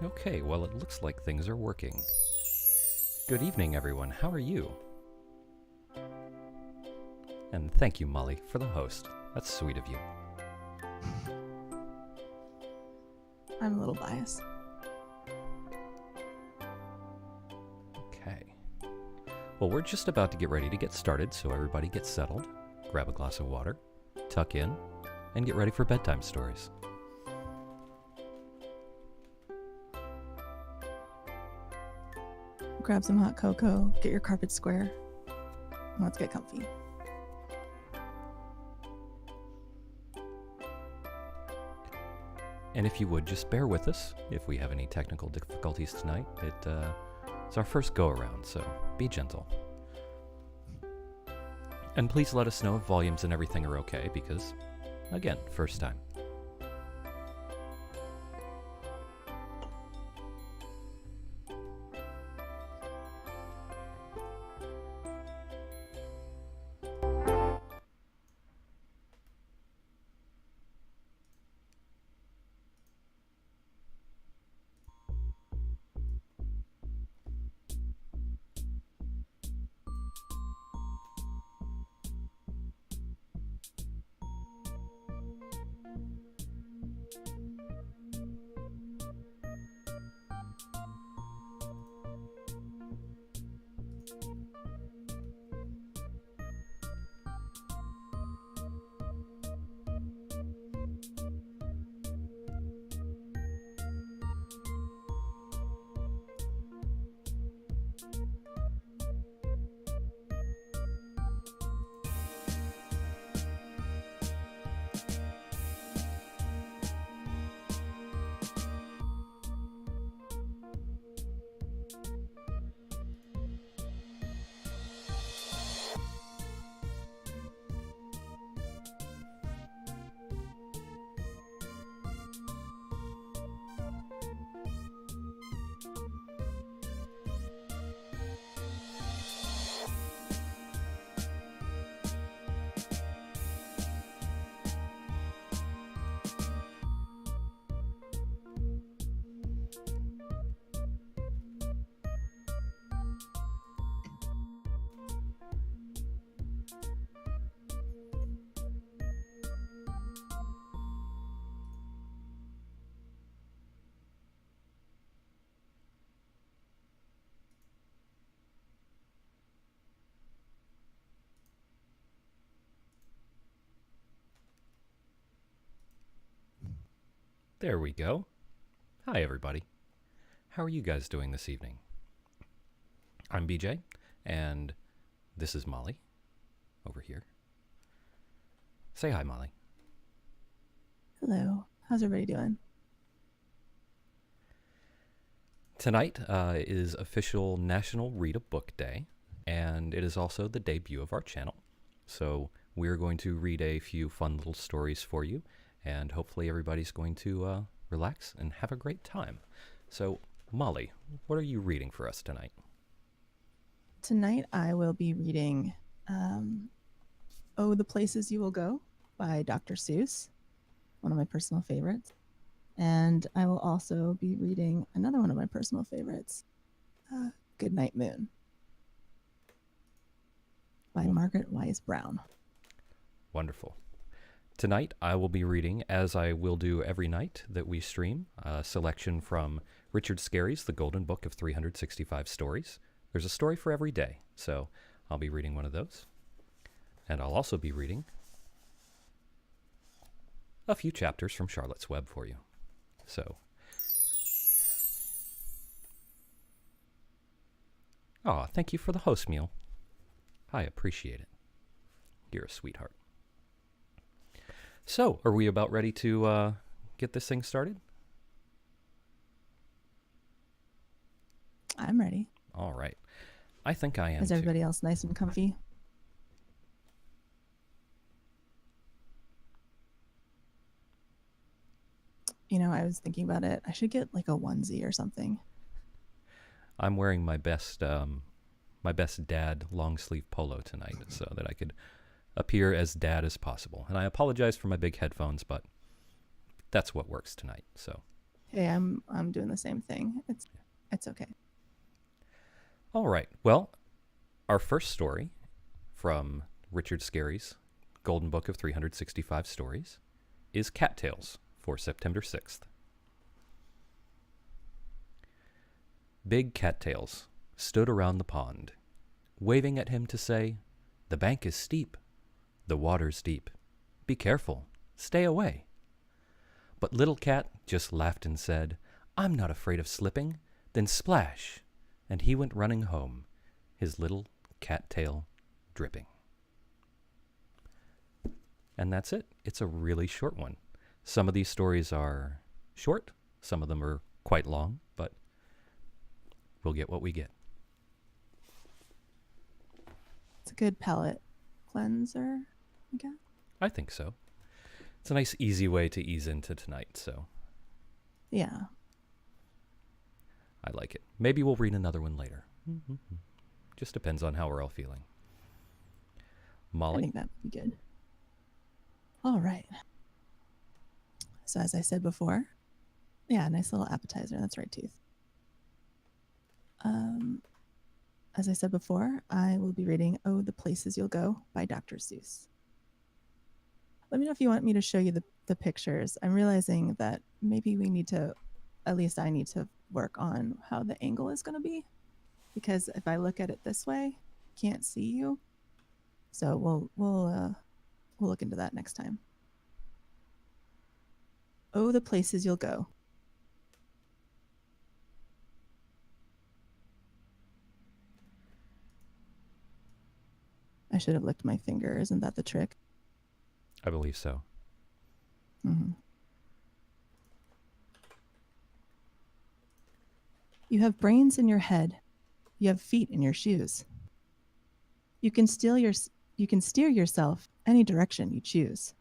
Okay, well, it looks like things are working. Good evening, everyone. How are you? And thank you, Molly, for the host. That's sweet of you. I'm a little biased. Okay. Well, we're just about to get ready to get started, so everybody get settled, grab a glass of water, tuck in, and get ready for bedtime stories. Grab some hot cocoa, get your carpet square, and let's get comfy. And if you would, just bear with us if we have any technical difficulties tonight. It's our first go-around, so be gentle. And please let us know if volumes and everything are okay, because, again, first time. There we go. Hi, everybody. How are you guys doing this evening? I'm BJ, and this is Molly over here. Say hi, Molly. Hello. How's everybody doing? Tonight is official National Read a Book Day, and it is also the debut of our channel. So we're going to read a few fun little stories for you, and hopefully everybody's going to relax and have a great time. So, Molly, what are you reading for us tonight? Tonight I will be reading Oh, the Places You Will Go by Dr. Seuss, one of my personal favorites. And I will also be reading another one of my personal favorites, Goodnight Moon by Margaret Wise Brown. Wonderful. Tonight I will be reading, as I will do every night that we stream, a selection from Richard Scarry's The Golden Book of 365 Stories. There's a story for every day, so I'll be reading one of those. And I'll also be reading a few chapters from Charlotte's Web for you. So, thank you for the host meal. I appreciate it. You're a sweetheart. So, are we about ready to get this thing started? I'm ready. All right. I think I am. Is everybody else nice and comfy? You know, I was thinking about it. I should get like a onesie or something. I'm wearing my best dad long sleeve polo tonight, so that I could appear as dad as possible. And I apologize for my big headphones, but that's what works tonight. So, hey, I'm doing the same thing. It's okay. All right. Well, our first story from Richard Scarry's Golden Book of 365 Stories is Cattails for September 6th. Big cattails stood around the pond, waving at him to say, "The bank is steep. The water's deep. Be careful. Stay away." But Little Cat just laughed and said, "I'm not afraid of slipping." Then splash, and he went running home, his little cattail dripping. And that's it. It's a really short one. Some of these stories are short, some of them are quite long, but we'll get what we get. It's a good palate cleanser, I guess. I think so. It's a nice, easy way to ease into tonight, so Yeah. I like it. Maybe we'll read another one later. Just depends on how we're all feeling. Molly? I think that would be good. All right. So as I said before, yeah, nice little appetizer. That's right, Tooth. As I said before, I will be reading Oh, the Places You'll Go by Dr. Seuss. Let me know if you want me to show you the pictures. I'm realizing that maybe we need to, at least I need to work on how the angle is going to be, because if I look at it this way, I can't see you. So we'll look into that next time. Oh, the Places You'll Go. I should have licked my finger. Isn't that the trick? I believe so. Mm-hmm. You have brains in your head. You have feet in your shoes. You can steer yourself any direction you choose.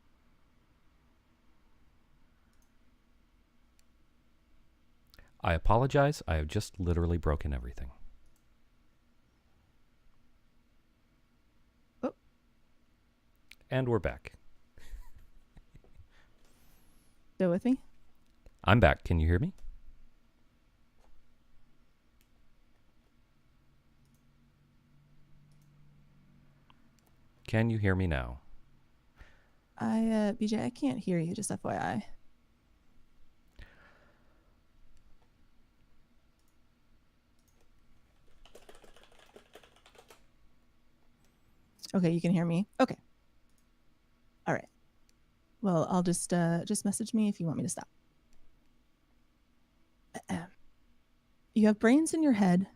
I apologize. I have just literally broken everything. Oh. And we're back. Still with me? I'm back. Can you hear me? Can you hear me now? BJ, I can't hear you, just FYI. Okay, you can hear me? Okay. All right. Well, I'll just message me if you want me to stop. You have brains in your head.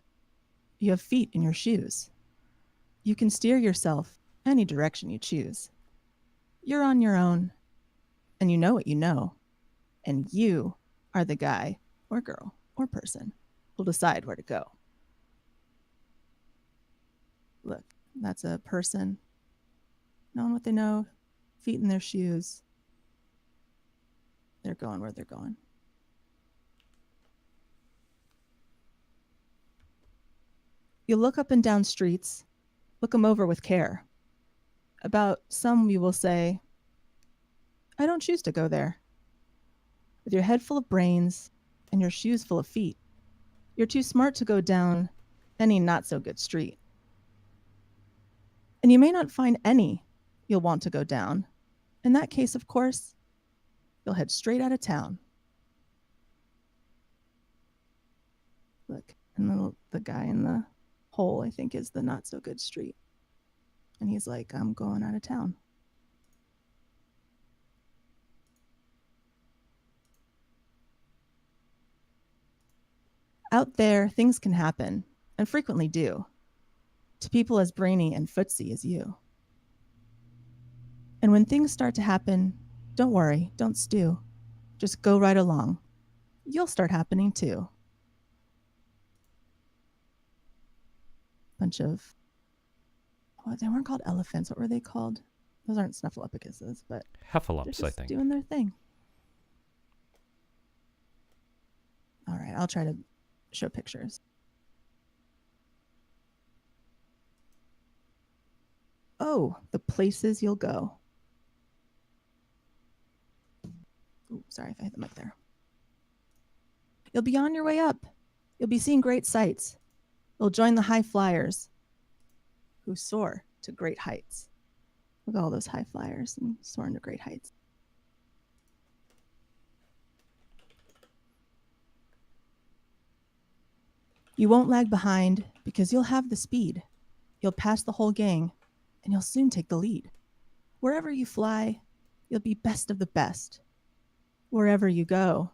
You have feet in your shoes. You can steer yourself any direction you choose. You're on your own, and you know what you know. And you are the guy or girl or person who'll decide where to go. Look, that's a person knowing what they know, feet in their shoes. They're going where they're going. You look up and down streets, look them over with care. About some you will say, I don't choose to go there. With your head full of brains and your shoes full of feet, you're too smart to go down any not so good street. And you may not find any you'll want to go down. In that case, of course, you'll head straight out of town. Look, and the guy in the hole, I think, is the not so good street. And he's like, I'm going out of town. Out there, things can happen, and frequently do, to people as brainy and footsy as you. And when things start to happen, don't worry, don't stew. Just go right along. You'll start happening too. Bunch of, well, they weren't called elephants. What were they called? Those aren't snuffleupaguses, but Heffalumps, they're I just think. doing their thing. All right, I'll try to show pictures. Oh, the places you'll go. Ooh, sorry if I hit the mic there. You'll be on your way up. You'll be seeing great sights. You'll join the high flyers who soar to great heights. Look at all those high flyers and soaring to great heights. You won't lag behind because you'll have the speed. You'll pass the whole gang, and you'll soon take the lead. Wherever you fly, you'll be best of the best. Wherever you go,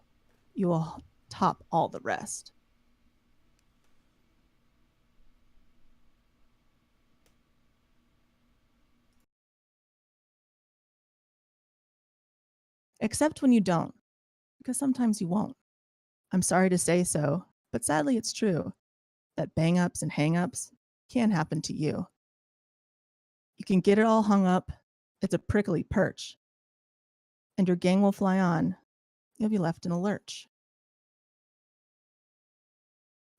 you will top all the rest. Except when you don't, because sometimes you won't. I'm sorry to say so, but sadly it's true that bang ups and hang ups can happen to you. You can get it all hung up, it's a prickly perch, and your gang will fly on. You'll be left in a lurch.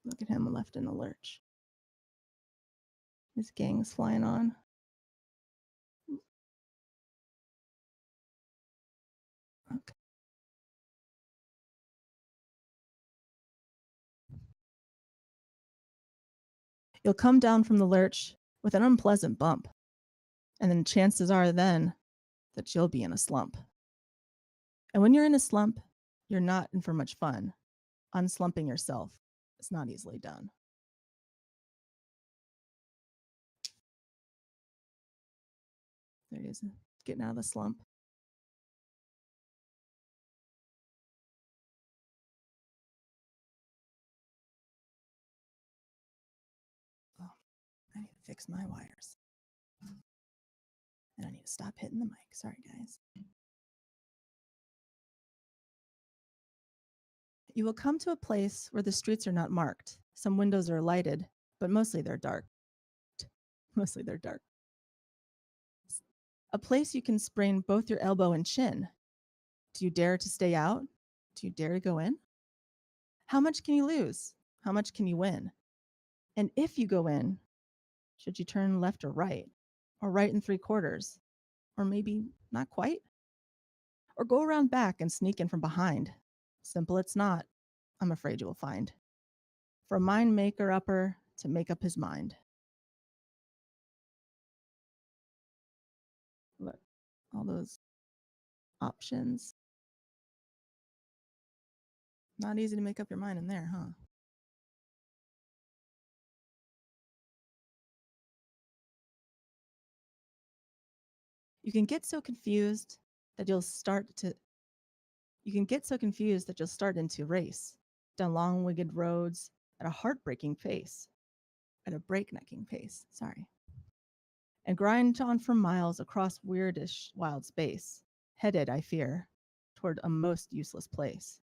Look at him left in a lurch. His gang's flying on. Okay. You'll come down from the lurch with an unpleasant bump, and then chances are then that you'll be in a slump. And when you're in a slump, you're not in for much fun. Unslumping yourself is not easily done. There he is, getting out of the slump. Oh, I need to fix my wires. And I need to stop hitting the mic. Sorry, guys. You will come to a place where the streets are not marked. Some windows are lighted, but mostly they're dark. Mostly they're dark. A place you can sprain both your elbow and chin. Do you dare to stay out? Do you dare to go in? How much can you lose? How much can you win? And if you go in, should you turn left or right? Or right and 3/4? Or maybe not quite? Or go around back and sneak in from behind? Simple it's not, I'm afraid you will find. For a mind maker upper to make up his mind. Look, all those options. Not easy to make up your mind in there, huh? You can get so confused that you'll start into race. down long wicked roads at a heartbreaking pace, at a breaknecking pace, sorry, and grind on for miles across weirdish wild space, headed, I fear, toward a most useless place,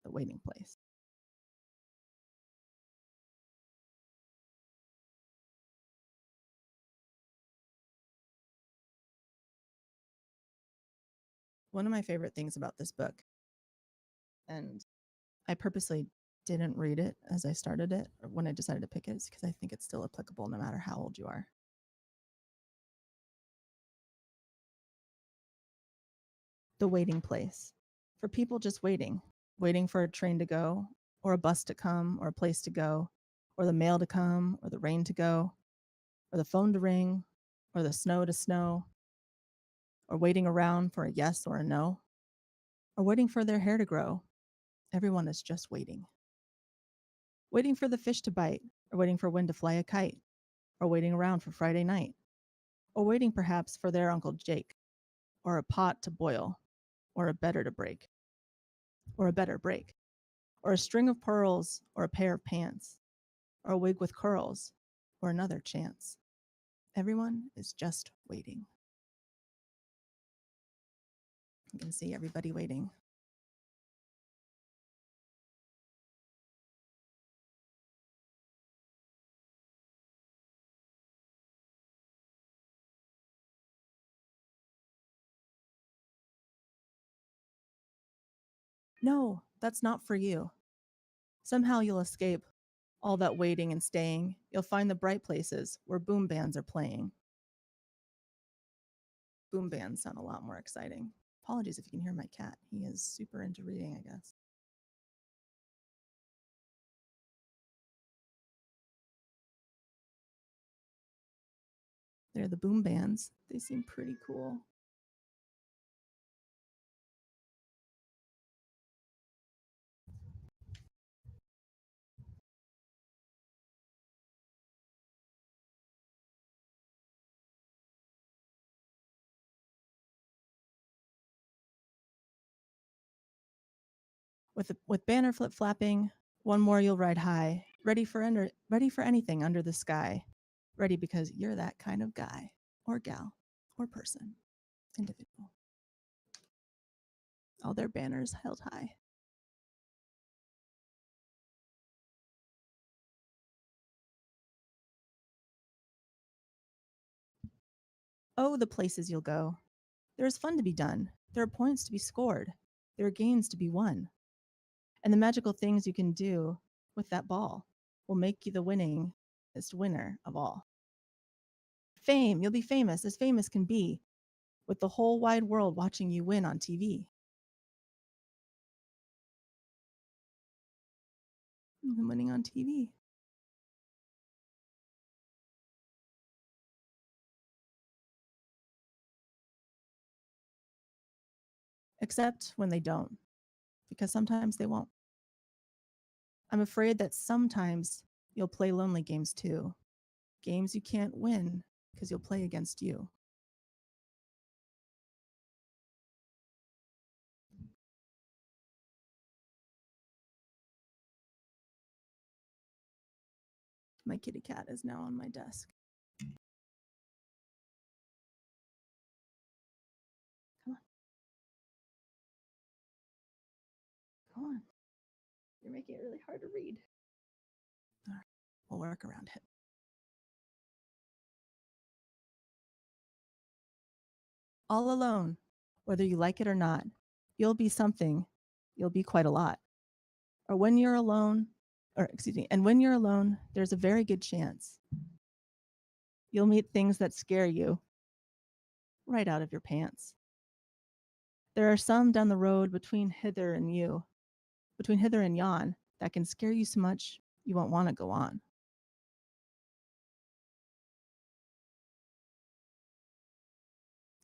the waiting place. One of my favorite things about this book, and I purposely didn't read it as I started it or when I decided to pick it, is because I think it's still applicable no matter how old you are. The waiting place. For people just waiting, waiting for a train to go, or a bus to come, or a place to go, or the mail to come, or the rain to go, or the phone to ring, or the snow to snow, or waiting around for a yes or a no, or waiting for their hair to grow. Everyone is just waiting. Waiting for the fish to bite, or waiting for wind to fly a kite, or waiting around for Friday night, or waiting perhaps for their Uncle Jake, or a pot to boil, or a better to break, or a better break, or a string of pearls, or a pair of pants, or a wig with curls, or another chance. Everyone is just waiting. You can see everybody waiting. No, that's not for you. Somehow you'll escape all that waiting and staying. You'll find the bright places where boom bands are playing. Boom bands sound a lot more exciting. Apologies if you can hear my cat. He is super into reading, I guess. They're the boom bands. They seem pretty cool. With banner flip flapping, one more you'll ride high, ready for anything under the sky. Ready because you're that kind of guy or gal or person, individual. All their banners held high. Oh, the places you'll go. There is fun to be done. There are points to be scored. There are gains to be won. And the magical things you can do with that ball will make you the winningest winner of all. Fame, you'll be famous as famous can be, with the whole wide world watching you win on TV. I'm winning on TV. Except when they don't, because sometimes they won't. I'm afraid that sometimes you'll play lonely games too. Games you can't win because you'll play against you. My kitty cat is now on my desk. Come on. Come on. You're making it really hard to read. All right, we'll work around it. All alone, whether you like it or not, you'll be something. You'll be quite a lot. Or when you're alone, and when you're alone, there's a very good chance you'll meet things that scare you right out of your pants. There are some down the road between hither and yon, that can scare you so much you won't want to go on.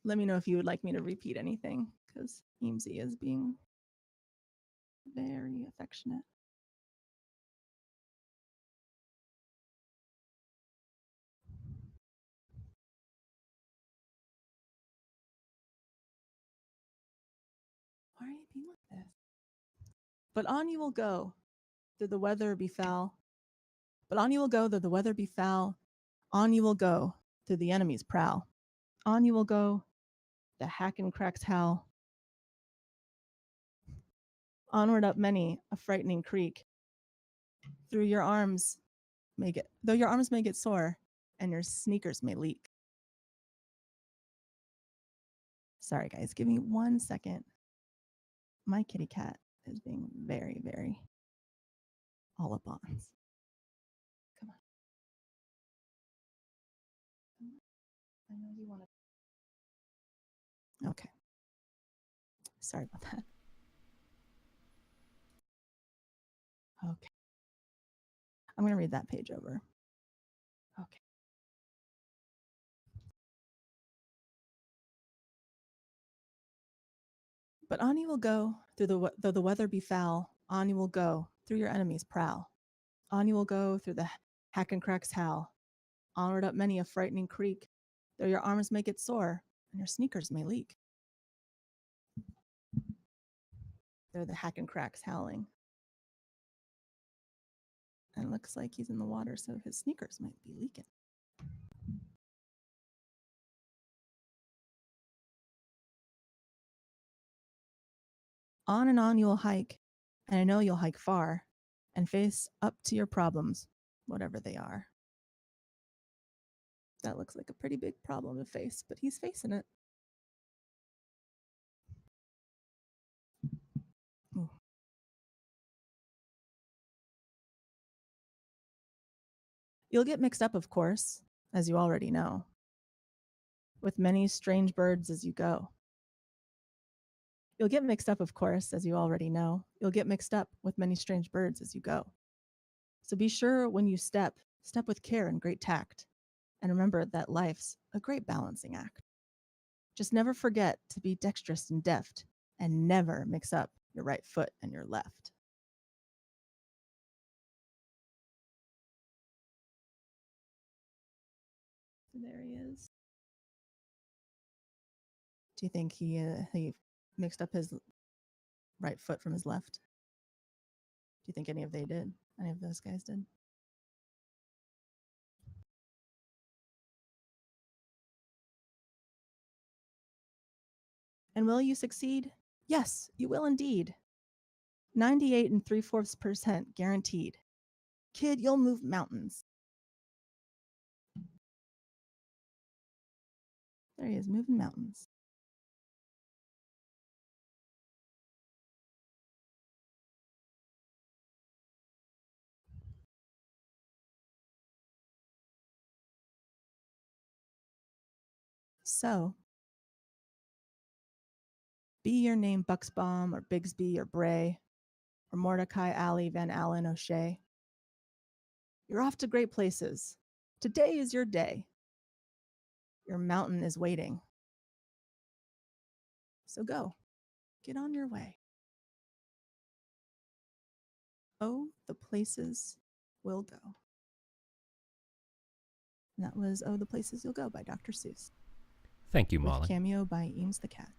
Let me know if you would like me to repeat anything, because Eamesy is being very affectionate. Why are you being like this? But on you will go, though the weather be foul. But on you will go, though the weather be foul. On you will go, through the enemy's prowl. On you will go, the hack and cracks howl. Onward up many a frightening creek. Through your arms though your arms may get sore, and your sneakers may leak. Sorry, guys, give me 1 second. My kitty cat is being very, very all up on us. Come on. I know you want to. Okay. Sorry about that. Okay. I'm going to read that page over. Okay. But on you will go, though the weather be foul. On you will go, through your enemy's prowl. On you will go, through the hack and cracks howl. Onward up many a frightening creek, though your arms may get sore, and your sneakers may leak. They're the hack and cracks howling. And it looks like he's in the water, so his sneakers might be leaking. On and on you will hike, and I know you'll hike far, and face up to your problems, whatever they are. That looks like a pretty big problem to face, but he's facing it. Ooh. You'll get mixed up, of course, as you already know, with many strange birds as you go. You'll get mixed up, of course, as you already know. You'll get mixed up with many strange birds as you go. So be sure when you step with care and great tact, and remember that life's a great balancing act. Just never forget to be dexterous and deft, and never mix up your right foot and your left. There he is. Do you think he mixed up his right foot from his left? Do you think any of those guys did? And will you succeed? Yes, you will indeed. 98 3/4% guaranteed. Kid, you'll move mountains. There he is, moving mountains. So, be your name Buxbaum or Bigsby or Bray or Mordecai Alley Van Allen O'Shea. You're off to great places. Today is your day. Your mountain is waiting. So go, get on your way. Oh, the places will go. And that was Oh, the Places You'll Go by Dr. Seuss. Thank you, With Molly. cameo by Eames the Cat.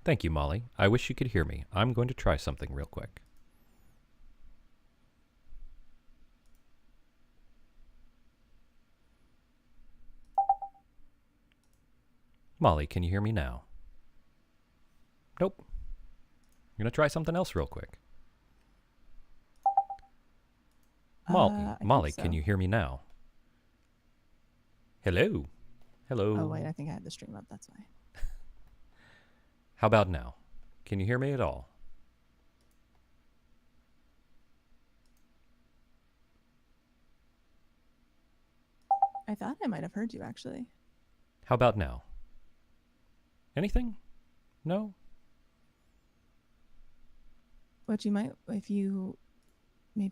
Thank you, Molly. I wish you could hear me. I'm going to try something real quick. Molly, can you hear me now? Nope. I'm going to try something else real quick. Molly, so. Can you hear me now? Hello? Hello? Oh, wait, I think I had the stream up. That's why. How about now? Can you hear me at all? I thought I might have heard you, actually. How about now? Anything? No? What you might, maybe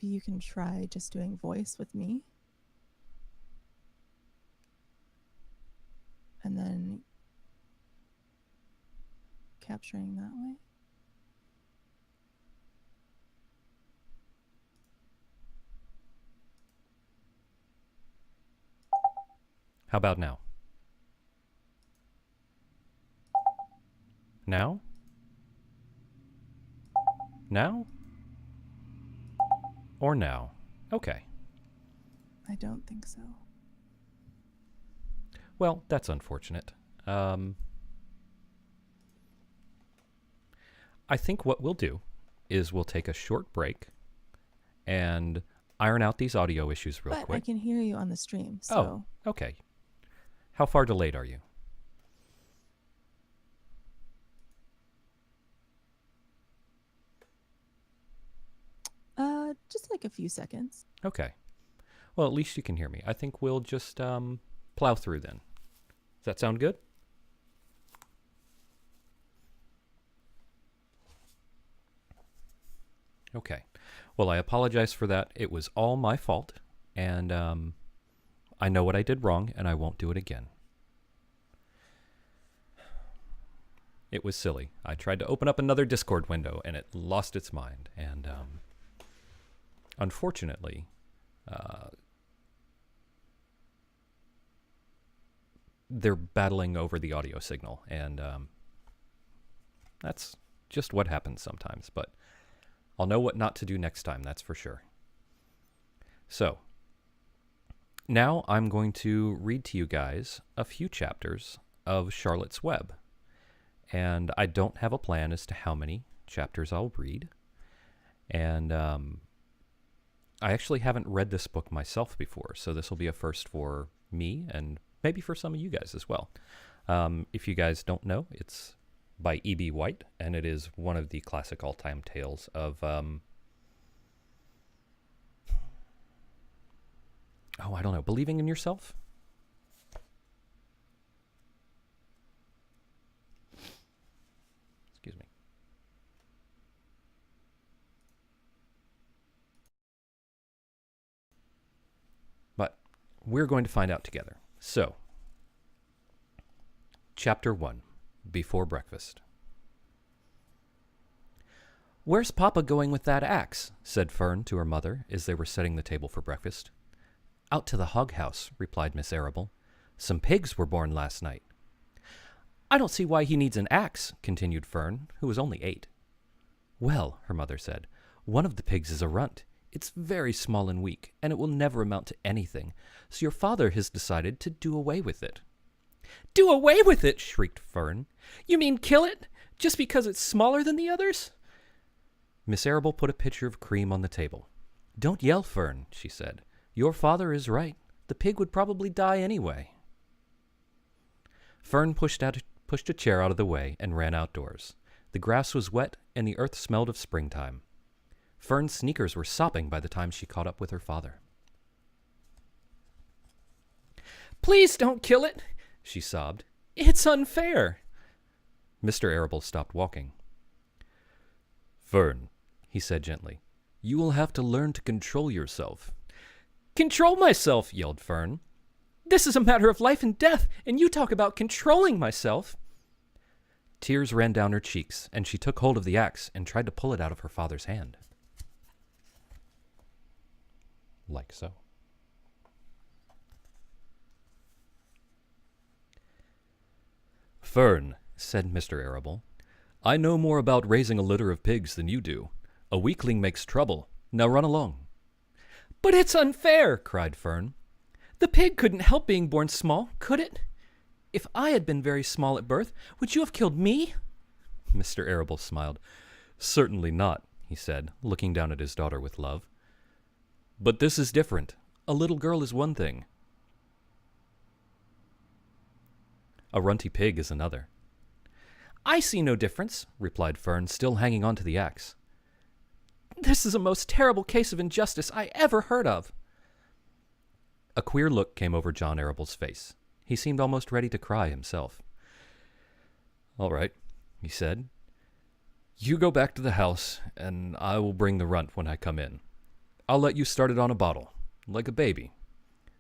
you can try just doing voice with me. And then capturing that way. How about now? Now? Now? Or now. Okay. I don't think so. Well, that's unfortunate. I think what we'll do is we'll take a short break and iron out these audio issues real But quick. I can hear you on the stream, so... Oh, okay. How far delayed are you? Just like a few seconds. Okay. Well, at least you can hear me. I think we'll just plow through then. Does that sound good? Okay. Well, I apologize for that. It was all my fault, and I know what I did wrong, and I won't do it again. It was silly. I tried to open up another Discord window, and it lost its mind. And unfortunately, they're battling over the audio signal, and that's just what happens sometimes. But I'll know what not to do next time, that's for sure. So, now I'm going to read to you guys a few chapters of Charlotte's Web. And I don't have a plan as to how many chapters I'll read. And I actually haven't read this book myself before, so this will be a first for me and maybe for some of you guys as well. If you guys don't know, it's by E.B. White, and it is one of the classic all-time tales of... I don't know, believing in yourself? Excuse me. But we're going to find out together. So, Chapter 1, Before Breakfast. "Where's Papa going with that axe?" said Fern to her mother as they were setting the table for breakfast. "Out to the hog house," replied Miss Arable. "Some pigs were born last night." "I don't see why he needs an axe," continued Fern, who was only 8. "Well," her mother said, "one of the pigs is a runt. It's very small and weak, and it will never amount to anything, so your father has decided to do away with it." "Do away with it!" shrieked Fern. "You mean kill it, just because it's smaller than the others?" Miss Arable put a pitcher of cream on the table. "Don't yell, Fern," she said. "Your father is right. The pig would probably die anyway." Fern pushed a chair out of the way and ran outdoors. The grass was wet, and the earth smelled of springtime. Fern's sneakers were sopping by the time she caught up with her father. "Please don't kill it," she sobbed. "It's unfair." Mr. Arable stopped walking. "Fern," he said gently, "you will have to learn to control yourself." "Control myself!" yelled Fern. "This is a matter of life and death, and you talk about controlling myself." Tears ran down her cheeks, and she took hold of the axe and tried to pull it out of her father's hand. Like so. "Fern," said Mr. Arable, "I know more about raising a litter of pigs than you do. A weakling makes trouble. Now run along." "But it's unfair!" cried Fern. "The pig couldn't help being born small, could it? If I had been very small at birth, would you have killed me?" Mr. Arable smiled. "Certainly not," he said, looking down at his daughter with love. "But this is different. A little girl is one thing. A runty pig is another." "I see no difference," replied Fern, still hanging on to the axe. "This is a most terrible case of injustice I ever heard of." A queer look came over John Arable's face. He seemed almost ready to cry himself. "All right," he said. "You go back to the house, and I will bring the runt when I come in. I'll let you start it on a bottle, like a baby.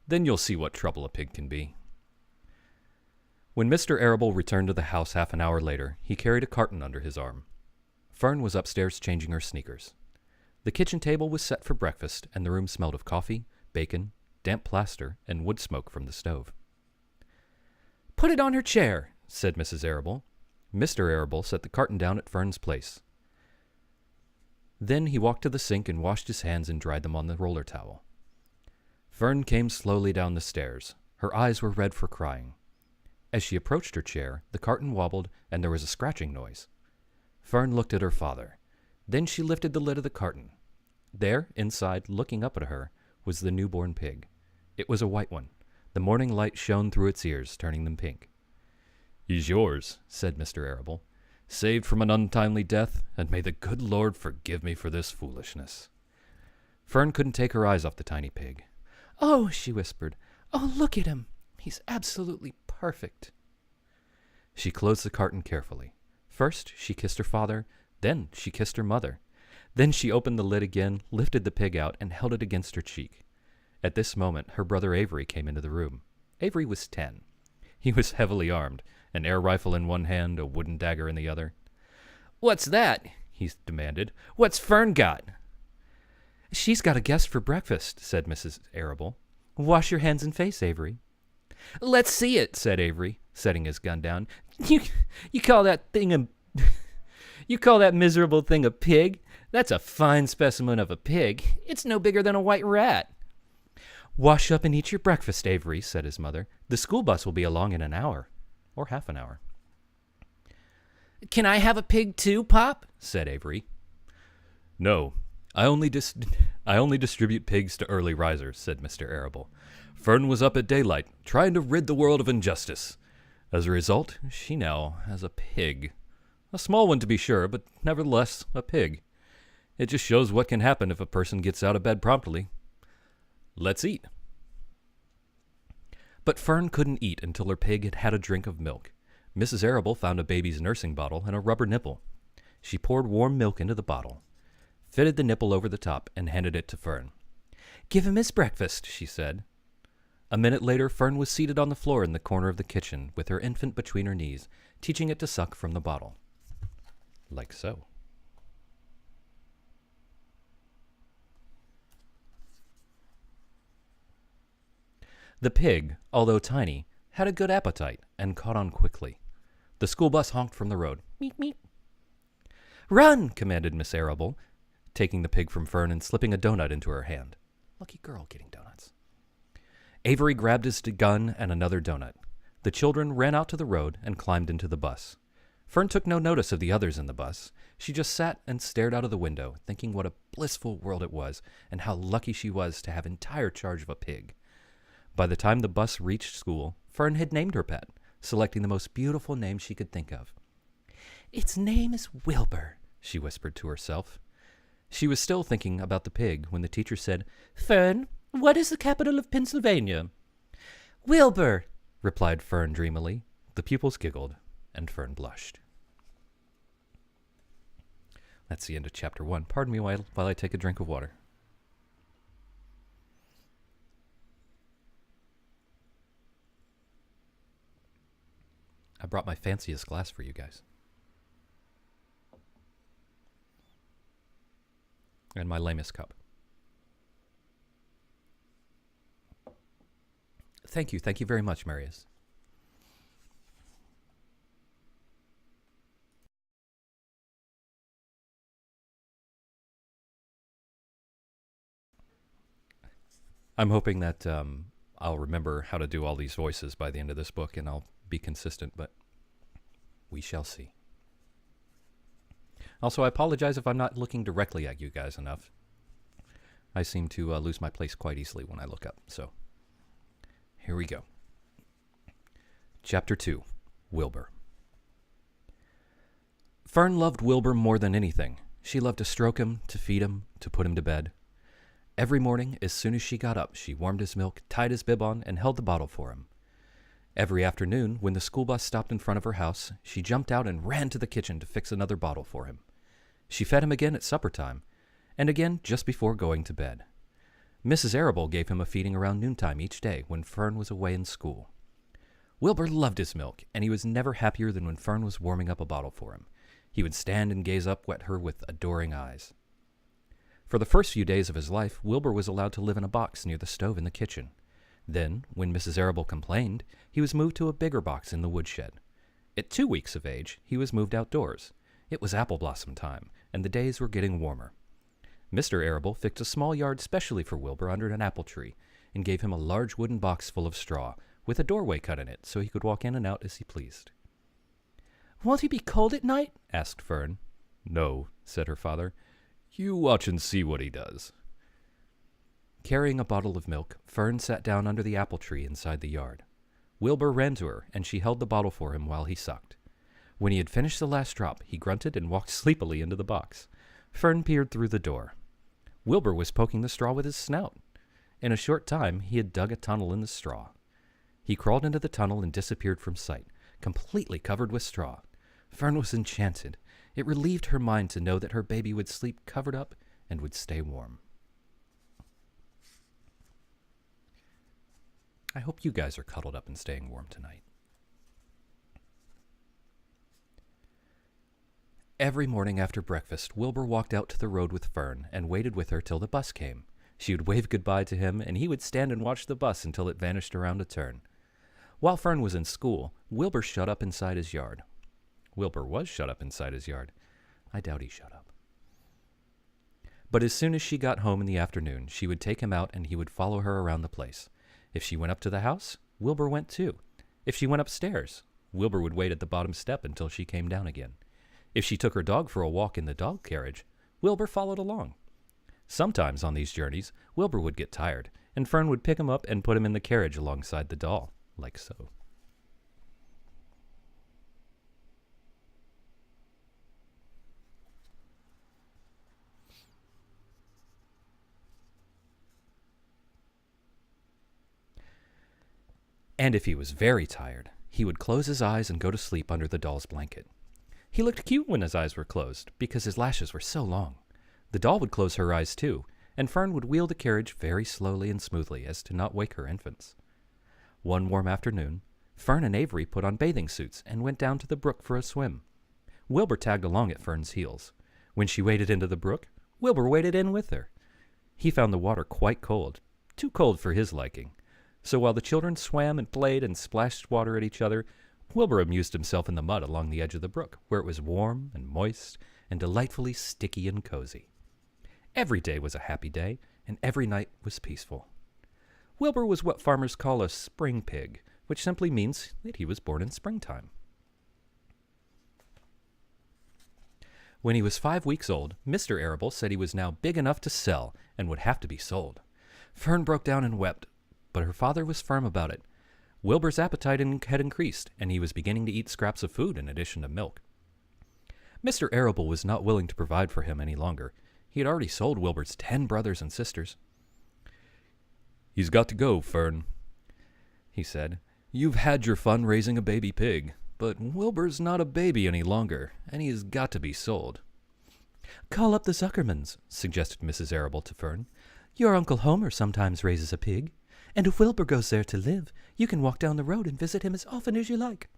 Then you'll see what trouble a pig can be." When Mr. Arable returned to the house half an hour later, he carried a carton under his arm. Fern was upstairs changing her sneakers. The kitchen table was set for breakfast, and the room smelled of coffee, bacon, damp plaster, and wood smoke from the stove. "Put it on her chair," said Mrs. Arable. Mr. Arable set the carton down at Fern's place. Then he walked to the sink and washed his hands and dried them on the roller towel. Fern came slowly down the stairs. Her eyes were red for crying. As she approached her chair, the carton wobbled and there was a scratching noise. Fern looked at her father. Then she lifted the lid of the carton. There, inside, looking up at her, was the newborn pig. It was a white one. The morning light shone through its ears, turning them pink. "He's yours," said Mr. Arable, "saved from an untimely death, and may the good Lord forgive me for this foolishness." Fern couldn't take her eyes off the tiny pig. "Oh," she whispered, "oh, look at him. He's absolutely perfect." She closed the carton carefully. First, she kissed her father, then she kissed her mother. Then she opened the lid again, lifted the pig out, and held it against her cheek. At this moment, her brother Avery came into the room. Avery was 10. He was heavily armed, an air rifle in one hand, a wooden dagger in the other. "What's that?" he demanded. "What's Fern got?" "She's got a guest for breakfast," said Mrs. Arable. "Wash your hands and face, Avery." "Let's see it," said Avery, setting his gun down. You call that thing a... You call that miserable thing a pig? That's a fine specimen of a pig. It's no bigger than a white rat." "Wash up and eat your breakfast, Avery," said his mother. "The school bus will be along in an hour, or half an hour." "Can I have a pig too, Pop?" said Avery. "No, I only distribute pigs to early risers," said Mr. Arable. "Fern was up at daylight, trying to rid the world of injustice. As a result, she now has a pig. A small one to be sure, but nevertheless a pig. It just shows what can happen if a person gets out of bed promptly. Let's eat." But Fern couldn't eat until her pig had had a drink of milk. Mrs. Arable found a baby's nursing bottle and a rubber nipple. She poured warm milk into the bottle, fitted the nipple over the top, and handed it to Fern. "Give him his breakfast," she said. A minute later, Fern was seated on the floor in the corner of the kitchen with her infant between her knees, teaching it to suck from the bottle. Like so. The pig, although tiny, had a good appetite and caught on quickly. The school bus honked from the road. "Meep, meep." "Run!" commanded Miss Arable, taking the pig from Fern and slipping a donut into her hand. Lucky girl getting donuts. Avery grabbed his gun and another donut. The children ran out to the road and climbed into the bus. Fern took no notice of the others in the bus. She just sat and stared out of the window, thinking what a blissful world it was and how lucky she was to have entire charge of a pig. By the time the bus reached school, Fern had named her pet, selecting the most beautiful name she could think of. "Its name is Wilbur," she whispered to herself. She was still thinking about the pig when the teacher said, "Fern, what is the capital of Pennsylvania?" "Wilbur," replied Fern dreamily. The pupils giggled, and Fern blushed. That's the end of chapter 1. Pardon me while I take a drink of water. I brought my fanciest glass for you guys. And my lamest cup. Thank you. Thank you very much, Marius. I'm hoping that I'll remember how to do all these voices by the end of this book, and I'll be consistent, but we shall see. Also, I apologize if I'm not looking directly at you guys enough. I seem to lose my place quite easily when I look up, so here we go. Chapter 2, Wilbur. Fern loved Wilbur more than anything. She loved to stroke him, to feed him, to put him to bed. Every morning, as soon as she got up, she warmed his milk, tied his bib on, and held the bottle for him. Every afternoon, when the school bus stopped in front of her house, she jumped out and ran to the kitchen to fix another bottle for him. She fed him again at supper time, and again just before going to bed. Mrs. Arable gave him a feeding around noontime each day when Fern was away in school. Wilbur loved his milk, and he was never happier than when Fern was warming up a bottle for him. He would stand and gaze up at her with adoring eyes. For the first few days of his life, Wilbur was allowed to live in a box near the stove in the kitchen. Then, when Mrs. Arable complained, he was moved to a bigger box in the woodshed. At 2 weeks of age, he was moved outdoors. It was apple blossom time, and the days were getting warmer. Mr. Arable fixed a small yard specially for Wilbur under an apple tree and gave him a large wooden box full of straw with a doorway cut in it so he could walk in and out as he pleased. "Won't he be cold at night?" asked Fern. "No," said her father. "You watch and see what he does." Carrying a bottle of milk, Fern sat down under the apple tree inside the yard. Wilbur ran to her, and she held the bottle for him while he sucked. When he had finished the last drop, he grunted and walked sleepily into the box. Fern peered through the door. Wilbur was poking the straw with his snout. In a short time, he had dug a tunnel in the straw. He crawled into the tunnel and disappeared from sight, completely covered with straw. Fern was enchanted. It relieved her mind to know that her baby would sleep covered up and would stay warm. I hope you guys are cuddled up and staying warm tonight. Every morning after breakfast, Wilbur walked out to the road with Fern and waited with her till the bus came. She would wave goodbye to him, and he would stand and watch the bus until it vanished around a turn. While Fern was in school, Wilbur shut up inside his yard. Wilbur was shut up inside his yard. I doubt he shut up. But as soon as she got home in the afternoon, she would take him out and he would follow her around the place. If she went up to the house, Wilbur went too. If she went upstairs, Wilbur would wait at the bottom step until she came down again. If she took her dog for a walk in the dog carriage, Wilbur followed along. Sometimes on these journeys, Wilbur would get tired, and Fern would pick him up and put him in the carriage alongside the doll, like so. And if he was very tired, he would close his eyes and go to sleep under the doll's blanket. He looked cute when his eyes were closed, because his lashes were so long. The doll would close her eyes too, and Fern would wheel the carriage very slowly and smoothly as to not wake her infants. One warm afternoon, Fern and Avery put on bathing suits and went down to the brook for a swim. Wilbur tagged along at Fern's heels. When she waded into the brook, Wilbur waded in with her. He found the water quite cold, too cold for his liking. So while the children swam and played and splashed water at each other, Wilbur amused himself in the mud along the edge of the brook, where it was warm and moist and delightfully sticky and cozy. Every day was a happy day, and every night was peaceful. Wilbur was what farmers call a spring pig, which simply means that he was born in springtime. When he was 5 weeks old, Mr. Arable said he was now big enough to sell and would have to be sold. Fern broke down and wept, but her father was firm about it. Wilbur's appetite had increased, and he was beginning to eat scraps of food in addition to milk. Mr. Arable was not willing to provide for him any longer. He had already sold Wilbur's 10 brothers and sisters. "He's got to go, Fern," he said. "You've had your fun raising a baby pig, but Wilbur's not a baby any longer, and he has got to be sold." "Call up the Zuckermans," suggested Mrs. Arable to Fern. "Your Uncle Homer sometimes raises a pig, and if Wilbur goes there to live, you can walk down the road and visit him as often as you like."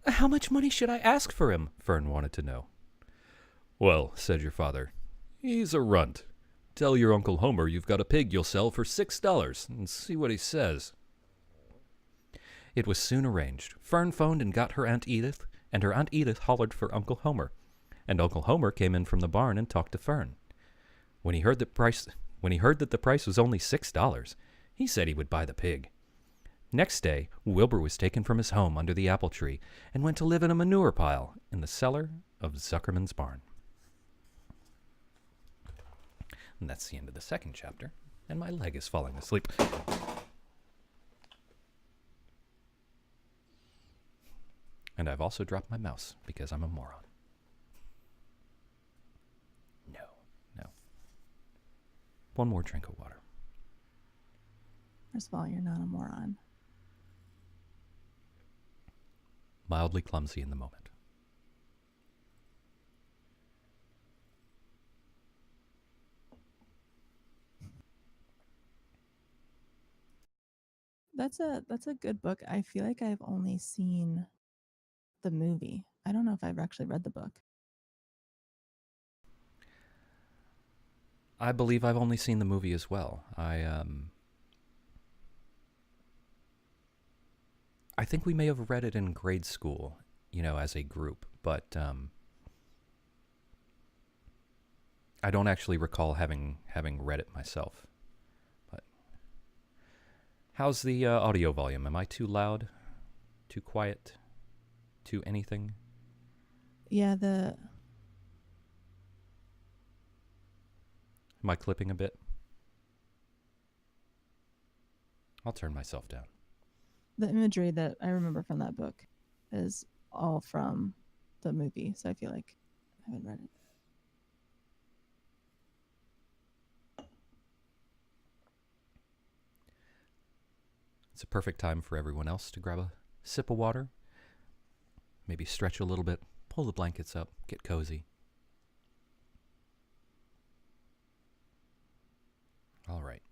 "How much money should I ask for him?" Fern wanted to know. "Well," said your father, "he's a runt. Tell your Uncle Homer you've got a pig you'll sell for $6 and see what he says." It was soon arranged. Fern phoned and got her Aunt Edith, and her Aunt Edith hollered for Uncle Homer, and Uncle Homer came in from the barn and talked to Fern. When he heard that the price was only $6, he said he would buy the pig. Next day, Wilbur was taken from his home under the apple tree and went to live in a manure pile in the cellar of Zuckerman's barn. And that's the end of the second chapter, and my leg is falling asleep. And I've also dropped my mouse because I'm a moron. No. One more drink of water. First of all, you're not a moron. Mildly clumsy in the moment. That's a good book. I feel like I've only seen the movie. I don't know if I've actually read the book. I believe I've only seen the movie as well. I think we may have read it in grade school, as a group, but I don't actually recall having read it myself. But how's the audio volume? Am I too loud? Too quiet? Too anything? Yeah, Am I clipping a bit? I'll turn myself down. the imagery that I remember from that book is all from the movie, so I feel like I haven't read it. It's a perfect time for everyone else to grab a sip of water, maybe stretch a little bit, pull the blankets up, get cozy. All right.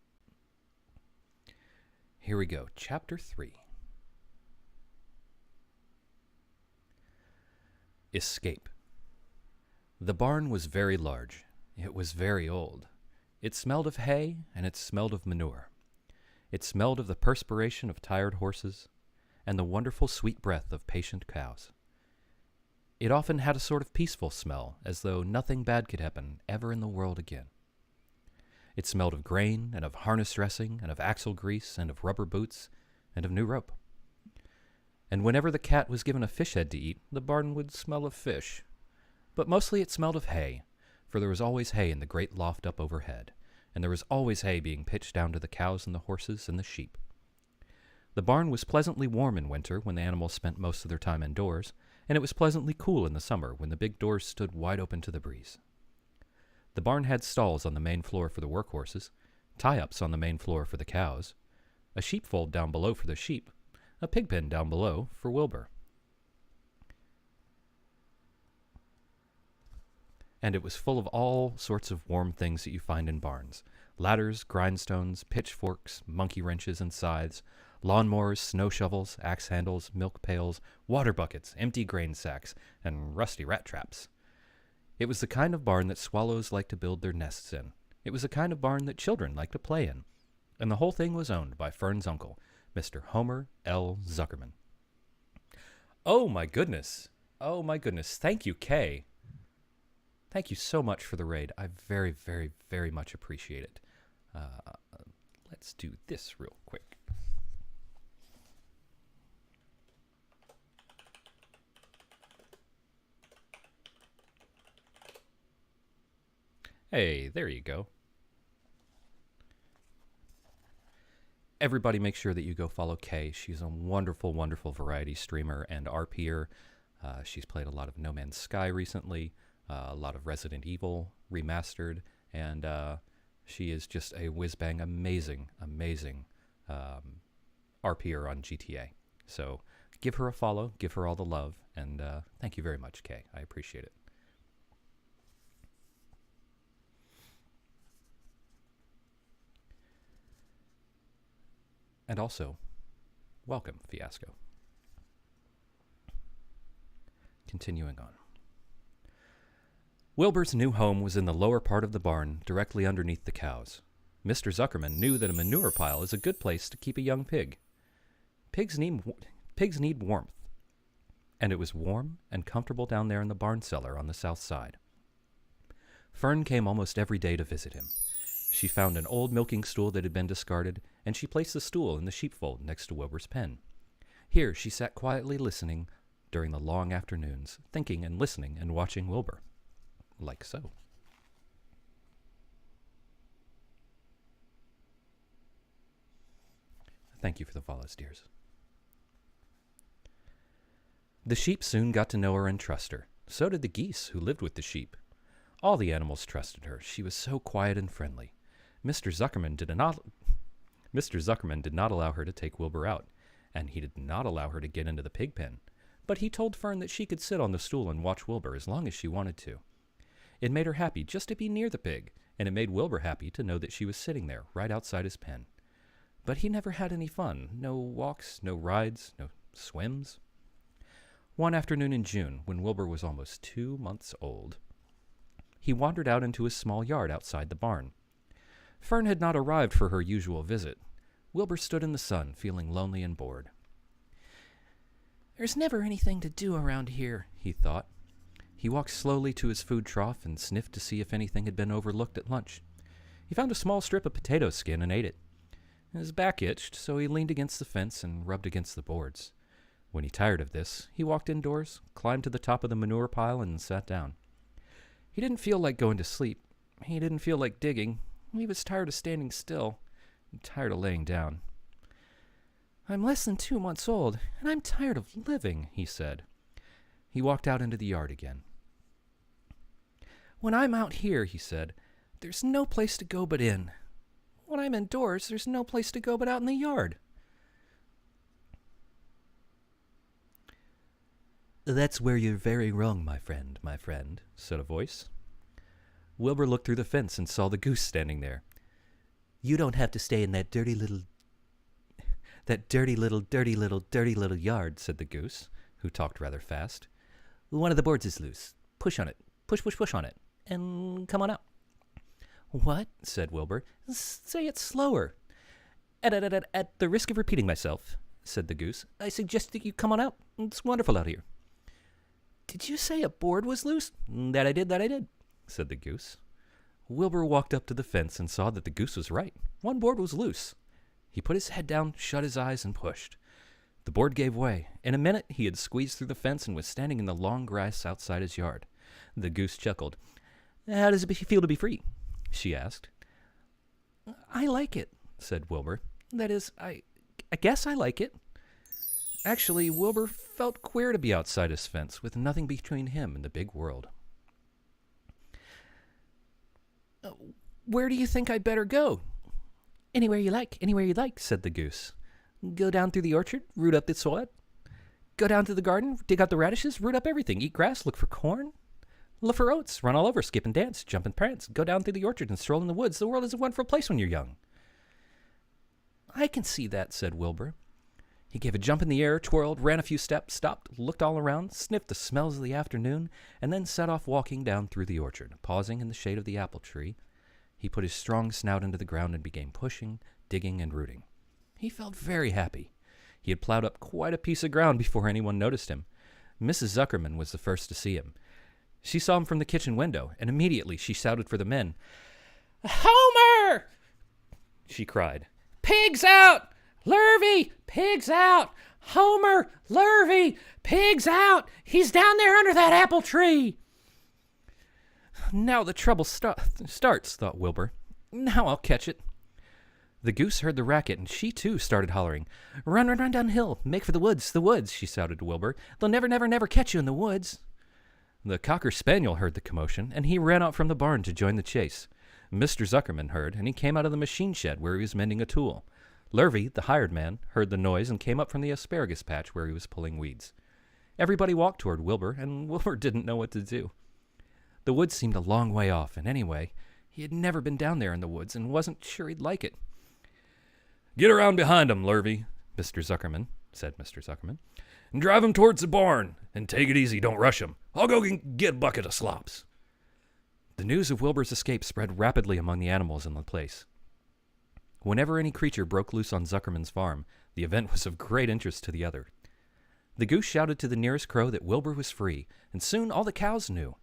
Here we go. Chapter 3. Escape. The barn was very large. It was very old. It smelled of hay, and it smelled of manure. It smelled of the perspiration of tired horses, and the wonderful sweet breath of patient cows. It often had a sort of peaceful smell, as though nothing bad could happen ever in the world again. It smelled of grain, and of harness dressing, and of axle grease, and of rubber boots, and of new rope. And whenever the cat was given a fish head to eat, the barn would smell of fish. But mostly it smelled of hay, for there was always hay in the great loft up overhead, and there was always hay being pitched down to the cows and the horses and the sheep. The barn was pleasantly warm in winter when the animals spent most of their time indoors, and it was pleasantly cool in the summer when the big doors stood wide open to the breeze. The barn had stalls on the main floor for the workhorses, tie-ups on the main floor for the cows, a sheepfold down below for the sheep, a pig pen down below for Wilbur. And it was full of all sorts of warm things that you find in barns: ladders, grindstones, pitchforks, monkey wrenches and scythes, lawnmowers, snow shovels, axe handles, milk pails, water buckets, empty grain sacks, and rusty rat traps. It was the kind of barn that swallows like to build their nests in. It was the kind of barn that children like to play in. And the whole thing was owned by Fern's uncle, Mr. Homer L. Zuckerman. Oh, my goodness. Oh, my goodness. Thank you, Kay. Thank you so much for the raid. I very, very, very much appreciate it. Let's do this real quick. Hey, there you go. Everybody make sure that you go follow Kay. She's a wonderful, wonderful variety streamer and RPer. She's played a lot of No Man's Sky recently, a lot of Resident Evil remastered, and she is just a whiz-bang, amazing, amazing RPer on GTA. So give her a follow, give her all the love, and thank you very much, Kay. I appreciate it. And also, welcome, Fiasco. Continuing on. Wilbur's new home was in the lower part of the barn, directly underneath the cows. Mr. Zuckerman knew that a manure pile is a good place to keep a young pig. Pigs need warmth, and it was warm and comfortable down there in the barn cellar on the south side. Fern came almost every day to visit him. She found an old milking stool that had been discarded, and she placed the stool in the sheepfold next to Wilbur's pen. Here she sat quietly listening during the long afternoons, thinking and listening and watching Wilbur. Like so. Thank you for the follows, dears. The sheep soon got to know her and trust her. So did the geese who lived with the sheep. All the animals trusted her. She was so quiet and friendly. Mr. Zuckerman did not allow her to take Wilbur out, and he did not allow her to get into the pig pen, but he told Fern that she could sit on the stool and watch Wilbur as long as she wanted to. It made her happy just to be near the pig, and it made Wilbur happy to know that she was sitting there right outside his pen. But he never had any fun. No walks, no rides, no swims. One afternoon in June, when Wilbur was almost 2 months old, he wandered out into his small yard outside the barn. Fern had not arrived for her usual visit. Wilbur stood in the sun, feeling lonely and bored. "There's never anything to do around here," he thought. He walked slowly to his food trough and sniffed to see if anything had been overlooked at lunch. He found a small strip of potato skin and ate it. His back itched, so he leaned against the fence and rubbed against the boards. When he tired of this, he walked indoors, climbed to the top of the manure pile, and sat down. He didn't feel like going to sleep. He didn't feel like digging. He was tired of standing still and tired of laying down. "I'm less than 2 months old, and I'm tired of living," he said. He walked out into the yard again. "When I'm out here," he said, "there's no place to go but in. When I'm indoors, there's no place to go but out in the yard." "That's where you're very wrong, my friend," said a voice. Wilbur looked through the fence and saw the goose standing there. "You don't have to stay in that dirty little yard," said the goose, who talked rather fast. "One of the boards is loose. Push on it. Push on it. And come on out." "What?" said Wilbur. "Say it slower." At the risk of repeating myself," said the goose, "I suggest that you come on out. It's wonderful out here." "Did you say a board was loose?" That I did, said the goose. Wilbur walked up to the fence and saw that the goose was right. One board was loose. He put his head down, shut his eyes, and pushed. The board gave way. In a minute, he had squeezed through the fence and was standing in the long grass outside his yard. The goose chuckled. "How does it feel to be free?" she asked. "I like it," said Wilbur. "That is, I guess I like it." Actually, Wilbur felt queer to be outside his fence with nothing between him and the big world. "Where do you think I'd better go?" Anywhere you like, said the goose. "Go down through the orchard, root up the soil. Go down to the garden, dig out the radishes, root up everything, eat grass, look for corn. Look for oats, run all over, skip and dance, jump and prance. Go down through the orchard and stroll in the woods. The world is a wonderful place when you're young." "I can see that," said Wilbur. He gave a jump in the air, twirled, ran a few steps, stopped, looked all around, sniffed the smells of the afternoon, and then set off walking down through the orchard, pausing in the shade of the apple tree. He put his strong snout into the ground and began pushing, digging, and rooting. He felt very happy. He had plowed up quite a piece of ground before anyone noticed him. Mrs. Zuckerman was the first to see him. She saw him from the kitchen window, and immediately she shouted for the men. "Homer!" she cried. "Pigs out! Lurvy! Pigs out! Homer! Lurvy! Pigs out! He's down there under that apple tree!" "Now the trouble starts," thought Wilbur. "Now I'll catch it." The goose heard the racket, and she, too, started hollering. Run downhill. Make for the woods, she shouted to Wilbur. "They'll never catch you in the woods." The cocker spaniel heard the commotion, and he ran out from the barn to join the chase. Mr. Zuckerman heard, and he came out of the machine shed where he was mending a tool. Lurvy, the hired man, heard the noise and came up from the asparagus patch where he was pulling weeds. Everybody walked toward Wilbur, and Wilbur didn't know what to do. The woods seemed a long way off, and anyway, he had never been down there in the woods and wasn't sure he'd like it. "Get around behind him, Lurvy," said Mr. Zuckerman, "and drive him towards the barn. And take it easy, don't rush him. I'll go get a bucket of slops." The news of Wilbur's escape spread rapidly among the animals in the place. Whenever any creature broke loose on Zuckerman's farm, the event was of great interest to the other. The goose shouted to the nearest crow that Wilbur was free, and soon all the cows knew.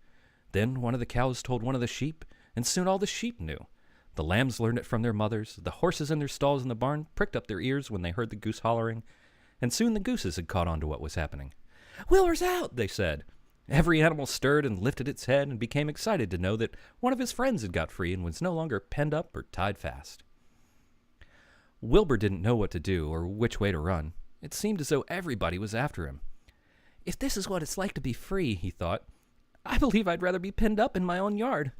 Then one of the cows told one of the sheep, and soon all the sheep knew. The lambs learned it from their mothers, the horses in their stalls in the barn pricked up their ears when they heard the goose hollering, and soon the gooses had caught on to what was happening. "Wilbur's out," they said. Every animal stirred and lifted its head and became excited to know that one of his friends had got free and was no longer penned up or tied fast. Wilbur didn't know what to do or which way to run. It seemed as though everybody was after him. "If this is what it's like to be free," he thought, "I believe I'd rather be pinned up in my own yard."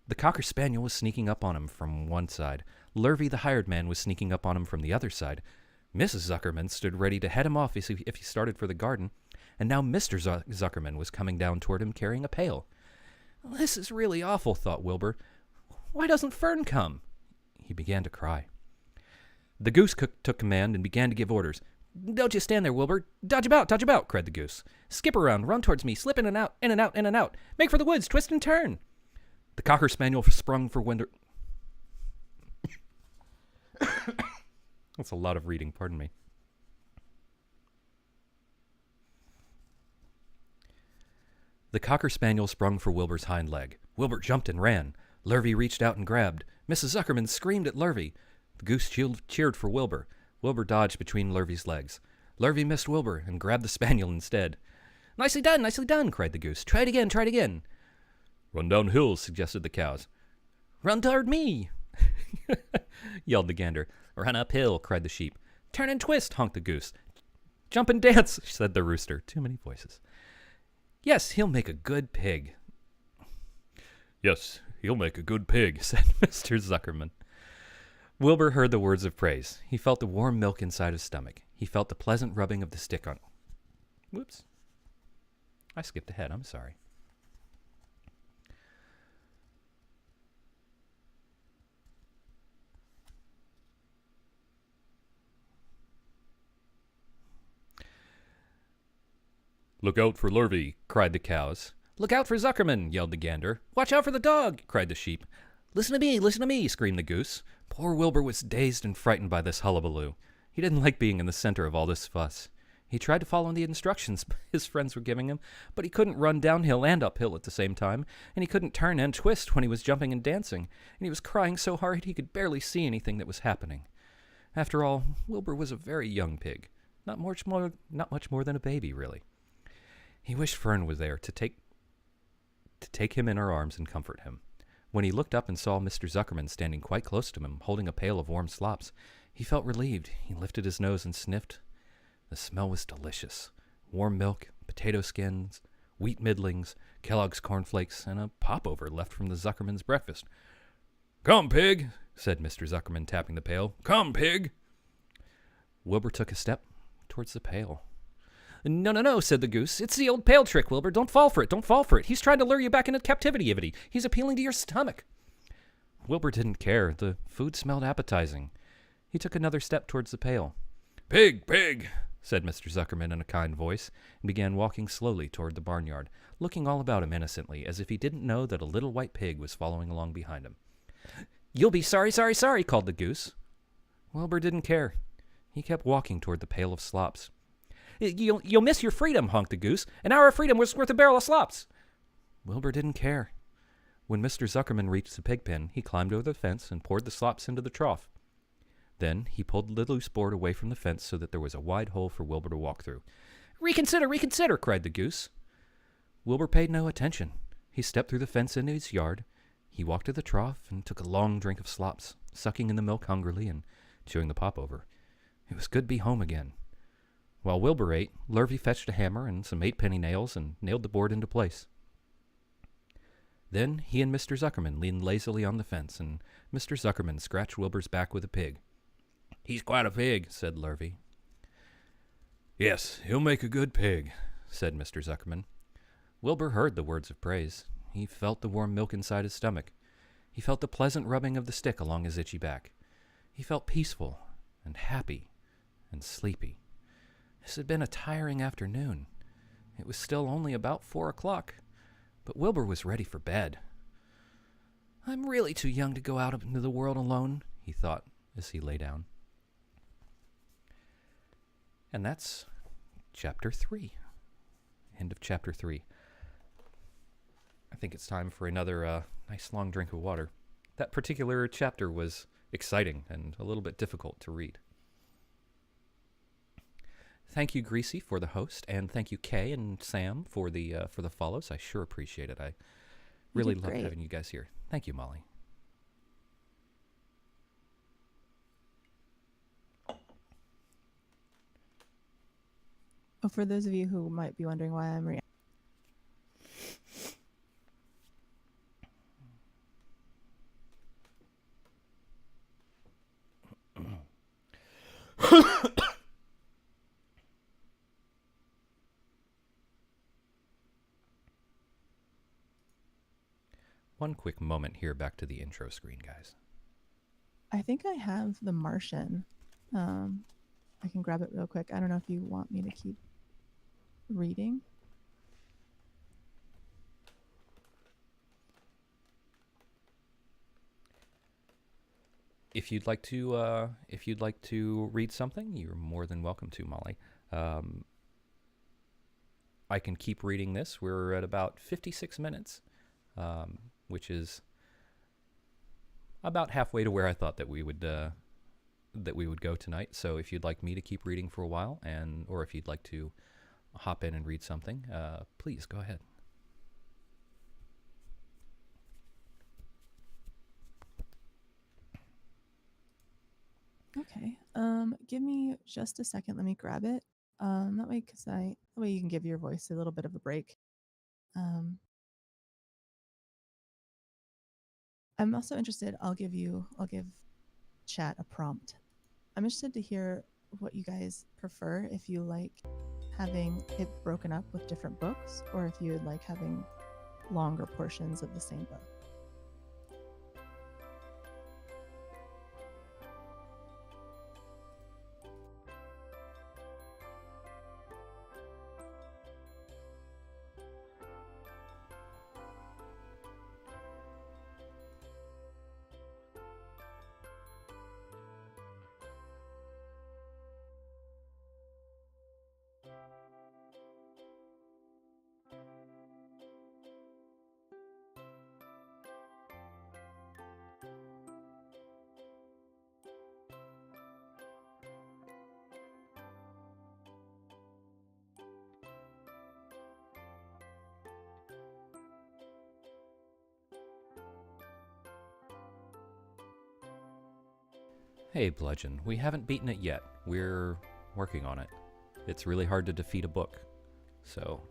The cocker spaniel was sneaking up on him from one side. Lurvy, the hired man, was sneaking up on him from the other side. Mrs. Zuckerman stood ready to head him off if he started for the garden, and now Mr. Zuckerman was coming down toward him carrying a pail. "This is really awful," thought Wilbur. "Why doesn't Fern come?" He began to cry. The goose cook took command and began to give orders. "Don't you stand there, Wilbur. Dodge about, cried the goose. "Skip around, run towards me, slip in and out, in and out, in and out. Make for the woods, twist and turn." The cocker spaniel sprung for window. That's a lot of reading, pardon me. The Cocker Spaniel sprung for Wilbur's hind leg. Wilbur jumped and ran. Lurvy reached out and grabbed. Mrs. Zuckerman screamed at Lurvy. The goose cheered for Wilbur. Wilbur dodged between Lurvy's legs. Lurvy missed Wilbur and grabbed the spaniel instead. Nicely done, cried the goose. Try it again. Run downhill, suggested the cows. Run toward me, yelled the gander. Run uphill, cried the sheep. Turn and twist, honked the goose. Jump and dance, said the rooster. Too many voices. Yes, he'll make a good pig. Yes, he'll make a good pig, said Mr. Zuckerman. Wilbur heard the words of praise. He felt the warm milk inside his stomach. He felt the pleasant rubbing of the stick on... Whoops. I skipped ahead. I'm sorry. Look out for Lurvy, cried the cows. Look out for Zuckerman, yelled the gander. Watch out for the dog, cried the sheep. Listen to me, screamed the goose. Poor Wilbur was dazed and frightened by this hullabaloo. He didn't like being in the center of all this fuss. He tried to follow the instructions his friends were giving him, but he couldn't run downhill and uphill at the same time, and he couldn't turn and twist when he was jumping and dancing, and he was crying so hard he could barely see anything that was happening. After all, Wilbur was a very young pig, not much more than a baby, really. He wished Fern was there to take him in her arms and comfort him. When he looked up and saw Mr. Zuckerman standing quite close to him, holding a pail of warm slops, he felt relieved. He lifted his nose and sniffed. The smell was delicious. Warm milk, potato skins, wheat middlings, Kellogg's cornflakes, and a popover left from the Zuckerman's breakfast. Come, pig, said Mr. Zuckerman, tapping the pail. Come, pig. Wilbur took a step towards the pail. No, said the goose. It's the old pail trick, Wilbur. Don't fall for it. He's trying to lure you back into captivity, Ivety. He's appealing to your stomach. Wilbur didn't care. The food smelled appetizing. He took another step towards the pail. Pig, said Mr. Zuckerman in a kind voice, and began walking slowly toward the barnyard, looking all about him innocently, as if he didn't know that a little white pig was following along behind him. You'll be sorry, called the goose. Wilbur didn't care. He kept walking toward the pail of slops. You'll miss your freedom, honked the goose. An hour of freedom was worth a barrel of slops. Wilbur didn't care. When Mr. Zuckerman reached the pig pen, he climbed over the fence and poured the slops into the trough. Then he pulled the loose board away from the fence so that there was a wide hole for Wilbur to walk through. Reconsider, cried the goose. Wilbur paid no attention. He stepped through the fence into his yard. He walked to the trough and took a long drink of slops, sucking in the milk hungrily and chewing the popover. It was good to be home again. While Wilbur ate, Lurvy fetched a hammer and some 8-penny nails and nailed the board into place. Then he and Mr. Zuckerman leaned lazily on the fence, and Mr. Zuckerman scratched Wilbur's back with a pig. He's quite a pig, said Lurvy. Yes, he'll make a good pig, said Mr. Zuckerman. Wilbur heard the words of praise. He felt the warm milk inside his stomach. He felt the pleasant rubbing of the stick along his itchy back. He felt peaceful and happy and sleepy. This had been a tiring afternoon. It was still only about 4 o'clock, but Wilbur was ready for bed. I'm really too young to go out into the world alone, he thought as he lay down. And that's Chapter 3. End of Chapter 3. I think it's time for another nice long drink of water. That particular chapter was exciting and a little bit difficult to read. Thank you, Greasy, for the host, and thank you, Kay and Sam, for the follows. I sure appreciate it. I really love having you guys here. Thank you, Molly. Oh, for those of you who might be wondering why I'm reacting. One quick moment here back to the intro screen, guys. I think I have The Martian. I can grab it real quick. I don't know if you want me to keep reading. If you'd like to read something, you're more than welcome to, Molly. I can keep reading this. We're at about 56 minutes, which is about halfway to where I thought that we would go tonight. So if you'd like me to keep reading for a while, or if you'd like to hop in and read something, please go ahead. Okay. Give me just a second. Let me grab it. That way you can give your voice a little bit of a break. I'm also interested. I'll give chat a prompt. I'm interested to hear what you guys prefer. If you like having it broken up with different books, or if you would like having longer portions of the same book. Hey, Bludgeon, we haven't beaten it yet. We're working on it. It's really hard to defeat a book, so...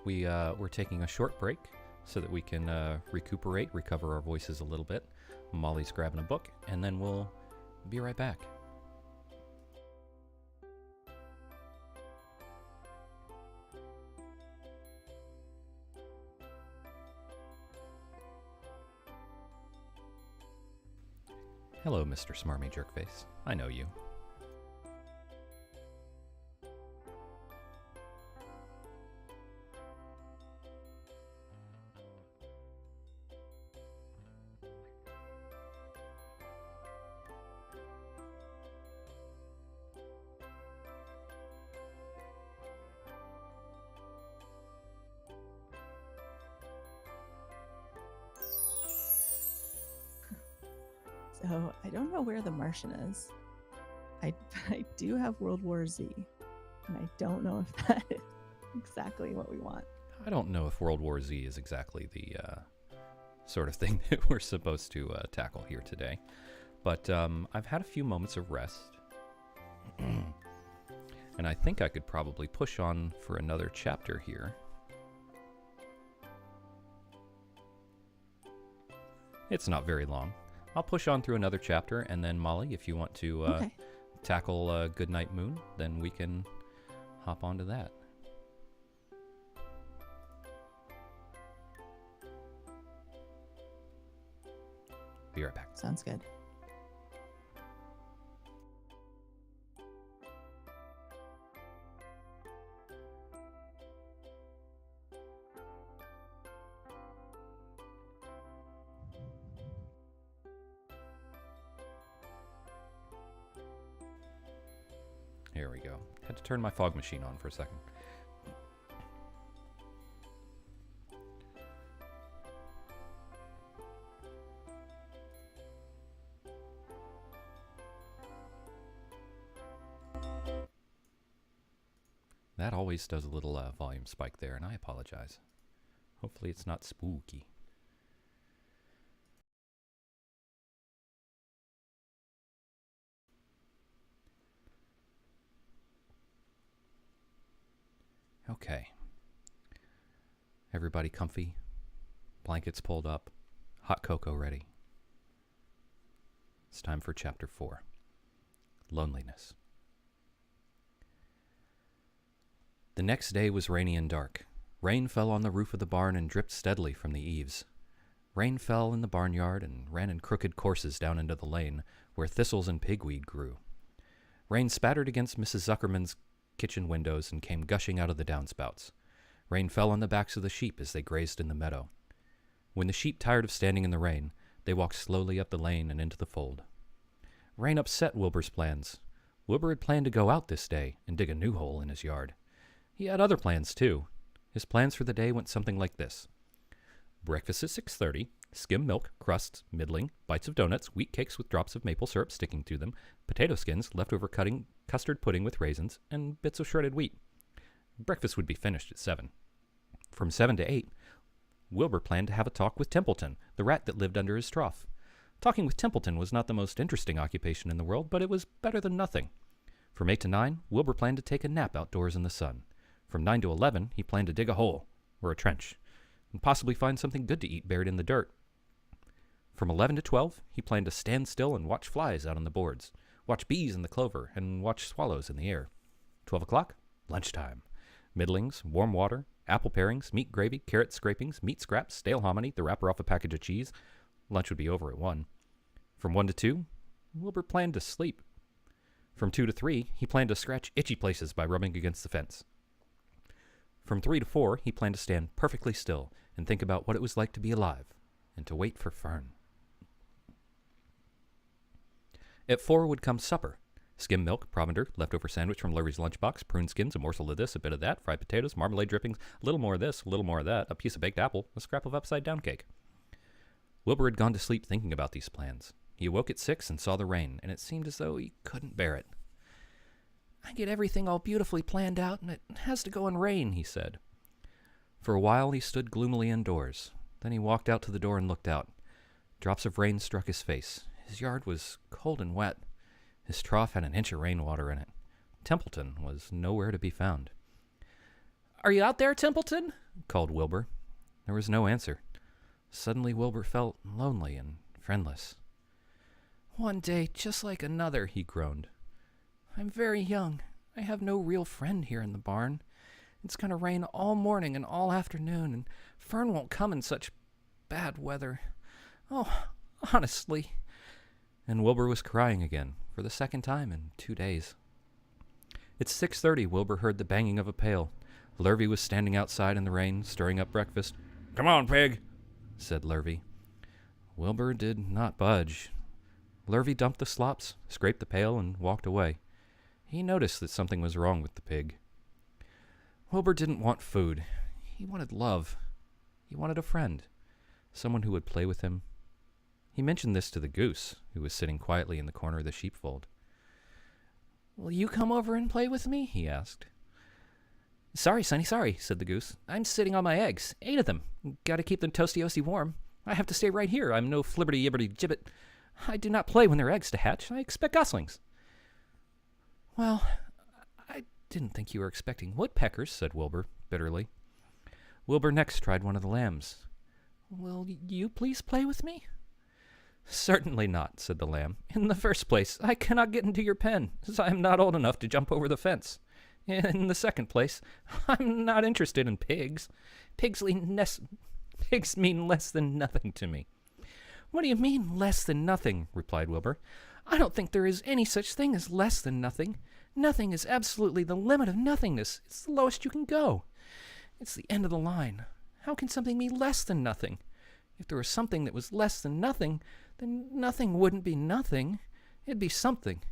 We're taking a short break so that we can recover our voices a little bit. Molly's grabbing a book, and then we'll be right back. Hello, Mr. Smarmy Jerkface. I know you. So I don't know where the Martian is. I do have World War Z, and I don't know if that is exactly what we want. I don't know if World War Z is exactly the sort of thing that we're supposed to tackle here today. But I've had a few moments of rest. And I think I could probably push on for another chapter here. It's not very long. I'll push on through another chapter, and then Molly, if you want to tackle Goodnight Moon, then we can hop onto that. Be right back. Sounds good. Here we go. Had to turn my fog machine on for a second. That always does a little volume spike there, and I apologize. Hopefully it's not spooky. Okay. Everybody comfy, blankets pulled up, hot cocoa ready. It's time for Chapter 4, Loneliness. The next day was rainy and dark. Rain fell on the roof of the barn and dripped steadily from the eaves. Rain fell in the barnyard and ran in crooked courses down into the lane, where thistles and pigweed grew. Rain spattered against Mrs. Zuckerman's kitchen windows and came gushing out of the downspouts. Rain fell on the backs of the sheep as they grazed in the meadow. When the sheep tired of standing in the rain, they walked slowly up the lane and into the fold. Rain upset Wilbur's plans. Wilbur had planned to go out this day and dig a new hole in his yard. He had other plans, too. His plans for the day went something like this. Breakfast at 6:30, skim milk, crusts, middling, bites of donuts, wheat cakes with drops of maple syrup sticking to them, potato skins, leftover custard pudding with raisins, and bits of shredded wheat. Breakfast would be finished at 7. From 7 to 8, Wilbur planned to have a talk with Templeton, the rat that lived under his trough. Talking with Templeton was not the most interesting occupation in the world, but it was better than nothing. From 8 to 9, Wilbur planned to take a nap outdoors in the sun. From 9 to 11, he planned to dig a hole, or a trench, and possibly find something good to eat buried in the dirt. From 11 to 12, he planned to stand still and watch flies out on the boards, watch bees in the clover, and watch swallows in the air. 12 o'clock, lunchtime. Middlings, warm water, apple parings, meat gravy, carrot scrapings, meat scraps, stale hominy, the wrapper off a package of cheese. Lunch would be over at 1. From 1 to 2, Wilbur planned to sleep. From 2 to 3, he planned to scratch itchy places by rubbing against the fence. From 3 to 4, he planned to stand perfectly still and think about what it was like to be alive and to wait for Fern. At 4 would come supper. Skim milk, provender, leftover sandwich from Larry's lunchbox, prune skins, a morsel of this, a bit of that, fried potatoes, marmalade drippings, a little more of this, a little more of that, a piece of baked apple, a scrap of upside-down cake. Wilbur had gone to sleep thinking about these plans. He awoke at 6 and saw the rain, and it seemed as though he couldn't bear it. I get everything all beautifully planned out, and it has to go and rain, he said. For a while he stood gloomily indoors. Then he walked out to the door and looked out. Drops of rain struck his face. His yard was cold and wet. His trough had an inch of rainwater in it. Templeton was nowhere to be found. "Are you out there, Templeton?" called Wilbur. There was no answer. Suddenly Wilbur felt lonely and friendless. "One day just like another," he groaned. "I'm very young. I have no real friend here in the barn. It's going to rain all morning and all afternoon, and Fern won't come in such bad weather. Oh, honestly." And Wilbur was crying again, for the second time in 2 days. At 6:30, Wilbur heard the banging of a pail. Lurvy was standing outside in the rain, stirring up breakfast. "Come on, pig," said Lurvy. Wilbur did not budge. Lurvy dumped the slops, scraped the pail, and walked away. He noticed that something was wrong with the pig. Wilbur didn't want food. He wanted love. He wanted a friend, someone who would play with him. He mentioned this to the goose, who was sitting quietly in the corner of the sheepfold. "Will you come over and play with me?" he asked. "Sorry, Sonny, sorry," said the goose. "I'm sitting on my eggs, 8 of them. Got to keep them toasty-oasty warm. I have to stay right here. I'm no flibberty-yibberty-gibbet. I do not play when there are eggs to hatch. I expect goslings." "Well, I didn't think you were expecting woodpeckers," said Wilbur, bitterly. Wilbur next tried one of the lambs. "Will you please play with me?" "Certainly not," said the lamb. "In the first place, I cannot get into your pen, as I am not old enough to jump over the fence. In the second place, I'm not interested in pigs. Pigs mean less than nothing to me." "What do you mean, less than nothing?" replied Wilbur. "I don't think there is any such thing as less than nothing. Nothing is absolutely the limit of nothingness. It's the lowest you can go. It's the end of the line. How can something be less than nothing? If there was something that was less than nothing, then nothing wouldn't be nothing. It'd be something,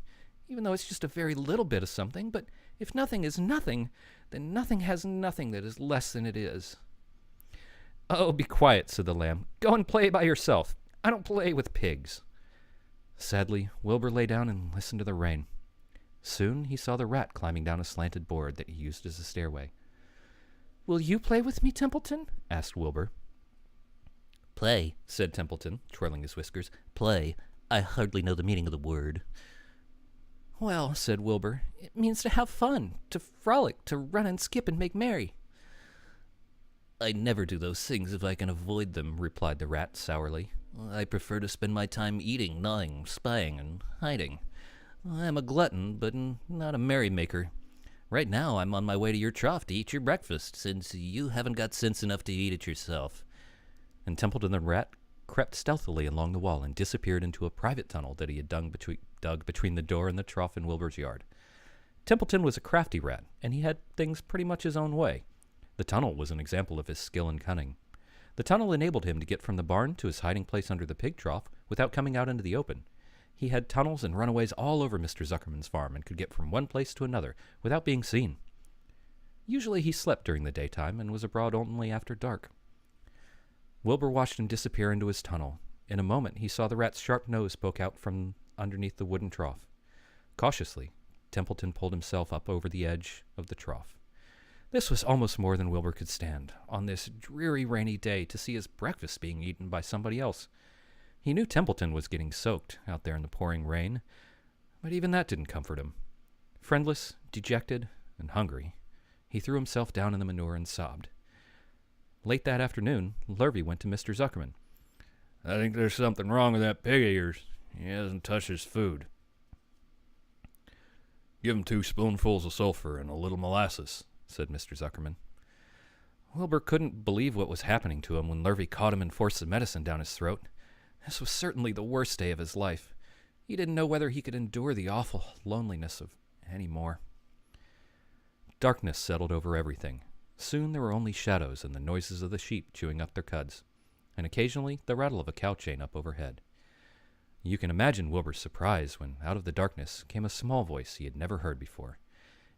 even though it's just a very little bit of something. But if nothing is nothing, then nothing has nothing that is less than it is." "Oh, be quiet," said the lamb. "Go and play by yourself. I don't play with pigs." Sadly, Wilbur lay down and listened to the rain. Soon he saw the rat climbing down a slanted board that he used as a stairway. "Will you play with me, Templeton?" asked Wilbur. "Play," said Templeton, twirling his whiskers. "Play. I hardly know the meaning of the word." "Well," said Wilbur, "it means to have fun, to frolic, to run and skip and make merry." "I never do those things if I can avoid them," replied the rat sourly. "I prefer to spend my time eating, gnawing, spying, and hiding. I am a glutton, but not a merrymaker. Right now I'm on my way to your trough to eat your breakfast, since you haven't got sense enough to eat it yourself." And Templeton the rat crept stealthily along the wall and disappeared into a private tunnel that he had dug between the door and the trough in Wilbur's yard. Templeton was a crafty rat, and he had things pretty much his own way. The tunnel was an example of his skill and cunning. The tunnel enabled him to get from the barn to his hiding place under the pig trough without coming out into the open. He had tunnels and runaways all over Mr. Zuckerman's farm and could get from one place to another without being seen. Usually he slept during the daytime and was abroad only after dark. Wilbur watched him disappear into his tunnel. In a moment he saw the rat's sharp nose poke out from underneath the wooden trough. Cautiously, Templeton pulled himself up over the edge of the trough. This was almost more than Wilbur could stand, on this dreary rainy day, to see his breakfast being eaten by somebody else. He knew Templeton was getting soaked out there in the pouring rain, but even that didn't comfort him. Friendless, dejected, and hungry, he threw himself down in the manure and sobbed. Late that afternoon, Lurvy went to Mr. Zuckerman. "I think there's something wrong with that pig of yours. He hasn't touched his food. Give him 2 spoonfuls of sulfur and a little molasses," said Mr. Zuckerman. Wilbur couldn't believe what was happening to him when Lurvy caught him and forced the medicine down his throat. This was certainly the worst day of his life. He didn't know whether he could endure the awful loneliness of any more. Darkness settled over everything. Soon there were only shadows and the noises of the sheep chewing up their cuds, and occasionally the rattle of a cow chain up overhead. You can imagine Wilbur's surprise when out of the darkness came a small voice he had never heard before.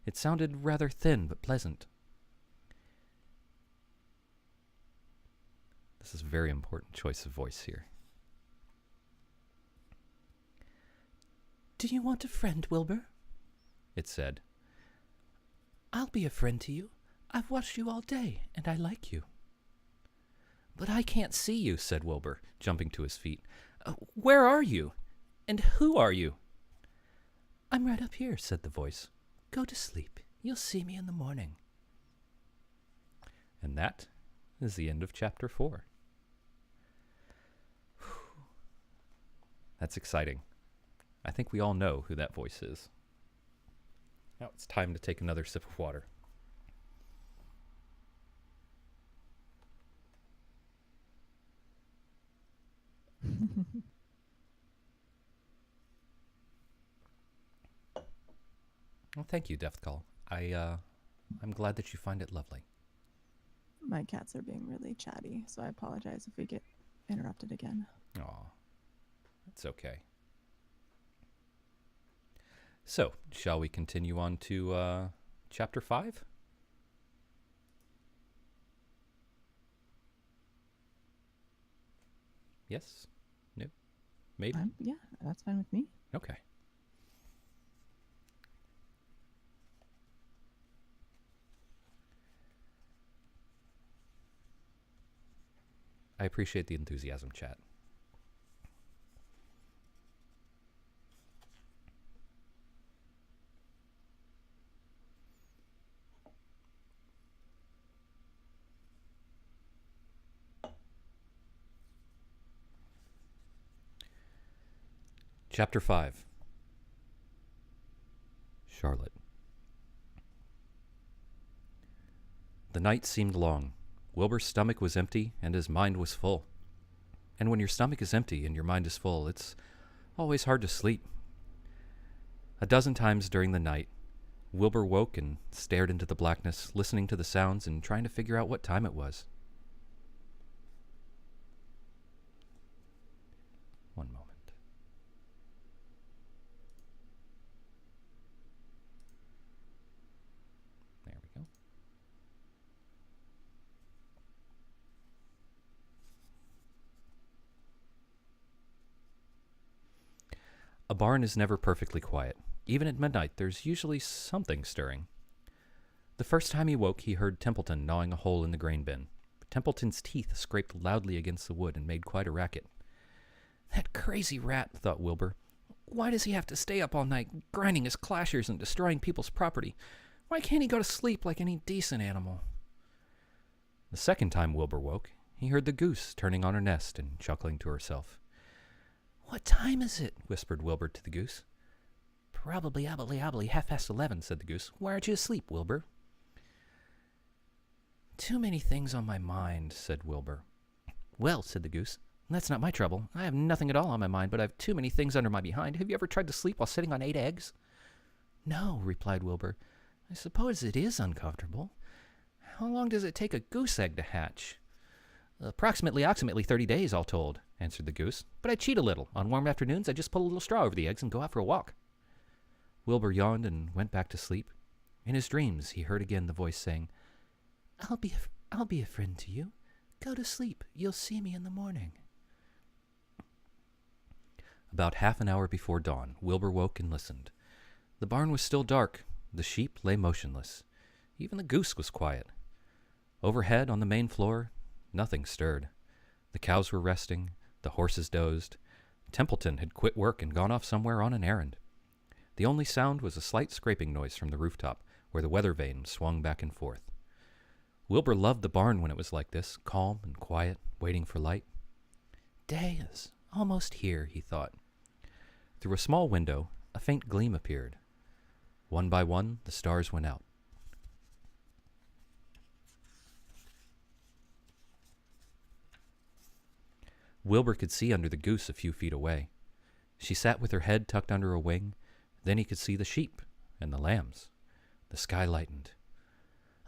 It sounded rather thin but pleasant. This is a very important choice of voice here. "Do you want a friend, Wilbur?" it said. "I'll be a friend to you. I've watched you all day, and I like you." "But I can't see you," said Wilbur, jumping to his feet. "Where are you? And who are you?" "I'm right up here," said the voice. "Go to sleep. You'll see me in the morning." And that is the end of chapter 4. That's exciting. I think we all know who that voice is. Now it's time to take another sip of water. Well, thank you, Death Call. I'm glad that you find it lovely. My cats are being really chatty, so I apologize if we get interrupted again. Aw, that's okay. So, shall we continue on to chapter 5? Yes? No? Maybe? Yeah, that's fine with me. Okay. I appreciate the enthusiasm, chat. Chapter 5. Charlotte. The night seemed long. Wilbur's stomach was empty and his mind was full. And when your stomach is empty and your mind is full, it's always hard to sleep. A dozen times during the night, Wilbur woke and stared into the blackness, listening to the sounds and trying to figure out what time it was. One moment. There we go. A barn is never perfectly quiet. Even at midnight, there's usually something stirring. The first time he woke, he heard Templeton gnawing a hole in the grain bin. Templeton's teeth scraped loudly against the wood and made quite a racket. That crazy rat, thought Wilbur. Why does he have to stay up all night, grinding his clashers and destroying people's property? Why can't he go to sleep like any decent animal? The second time Wilbur woke, he heard the goose turning on her nest and chuckling to herself. "What time is it?" whispered Wilbur to the goose. "Probably 11:30, said the goose. "Why aren't you asleep, Wilbur?" "Too many things on my mind," said Wilbur. "Well," said the goose, "that's not my trouble. I have nothing at all on my mind, but I have too many things under my behind. Have you ever tried to sleep while sitting on 8 eggs? "No," replied Wilbur. "I suppose it is uncomfortable. How long does it take a goose egg to hatch?" Approximately 30 days, all told, answered the goose. But I cheat a little. On warm afternoons, I just pull a little straw over the eggs and go out for a walk. Wilbur yawned and went back to sleep. In his dreams, he heard again the voice saying, I'll be a friend to you. Go to sleep. You'll see me in the morning. About half an hour before dawn, Wilbur woke and listened. The barn was still dark. The sheep lay motionless. Even the goose was quiet. Overhead, on the main floor, nothing stirred. The cows were resting. The horses dozed. Templeton had quit work and gone off somewhere on an errand. The only sound was a slight scraping noise from the rooftop, where the weather vane swung back and forth. Wilbur loved the barn when it was like this, calm and quiet, waiting for light. Day is almost here, he thought. Through a small window, a faint gleam appeared. One by one, the stars went out. Wilbur could see under the goose a few feet away. She sat with her head tucked under a wing. Then he could see the sheep and the lambs. The sky lightened.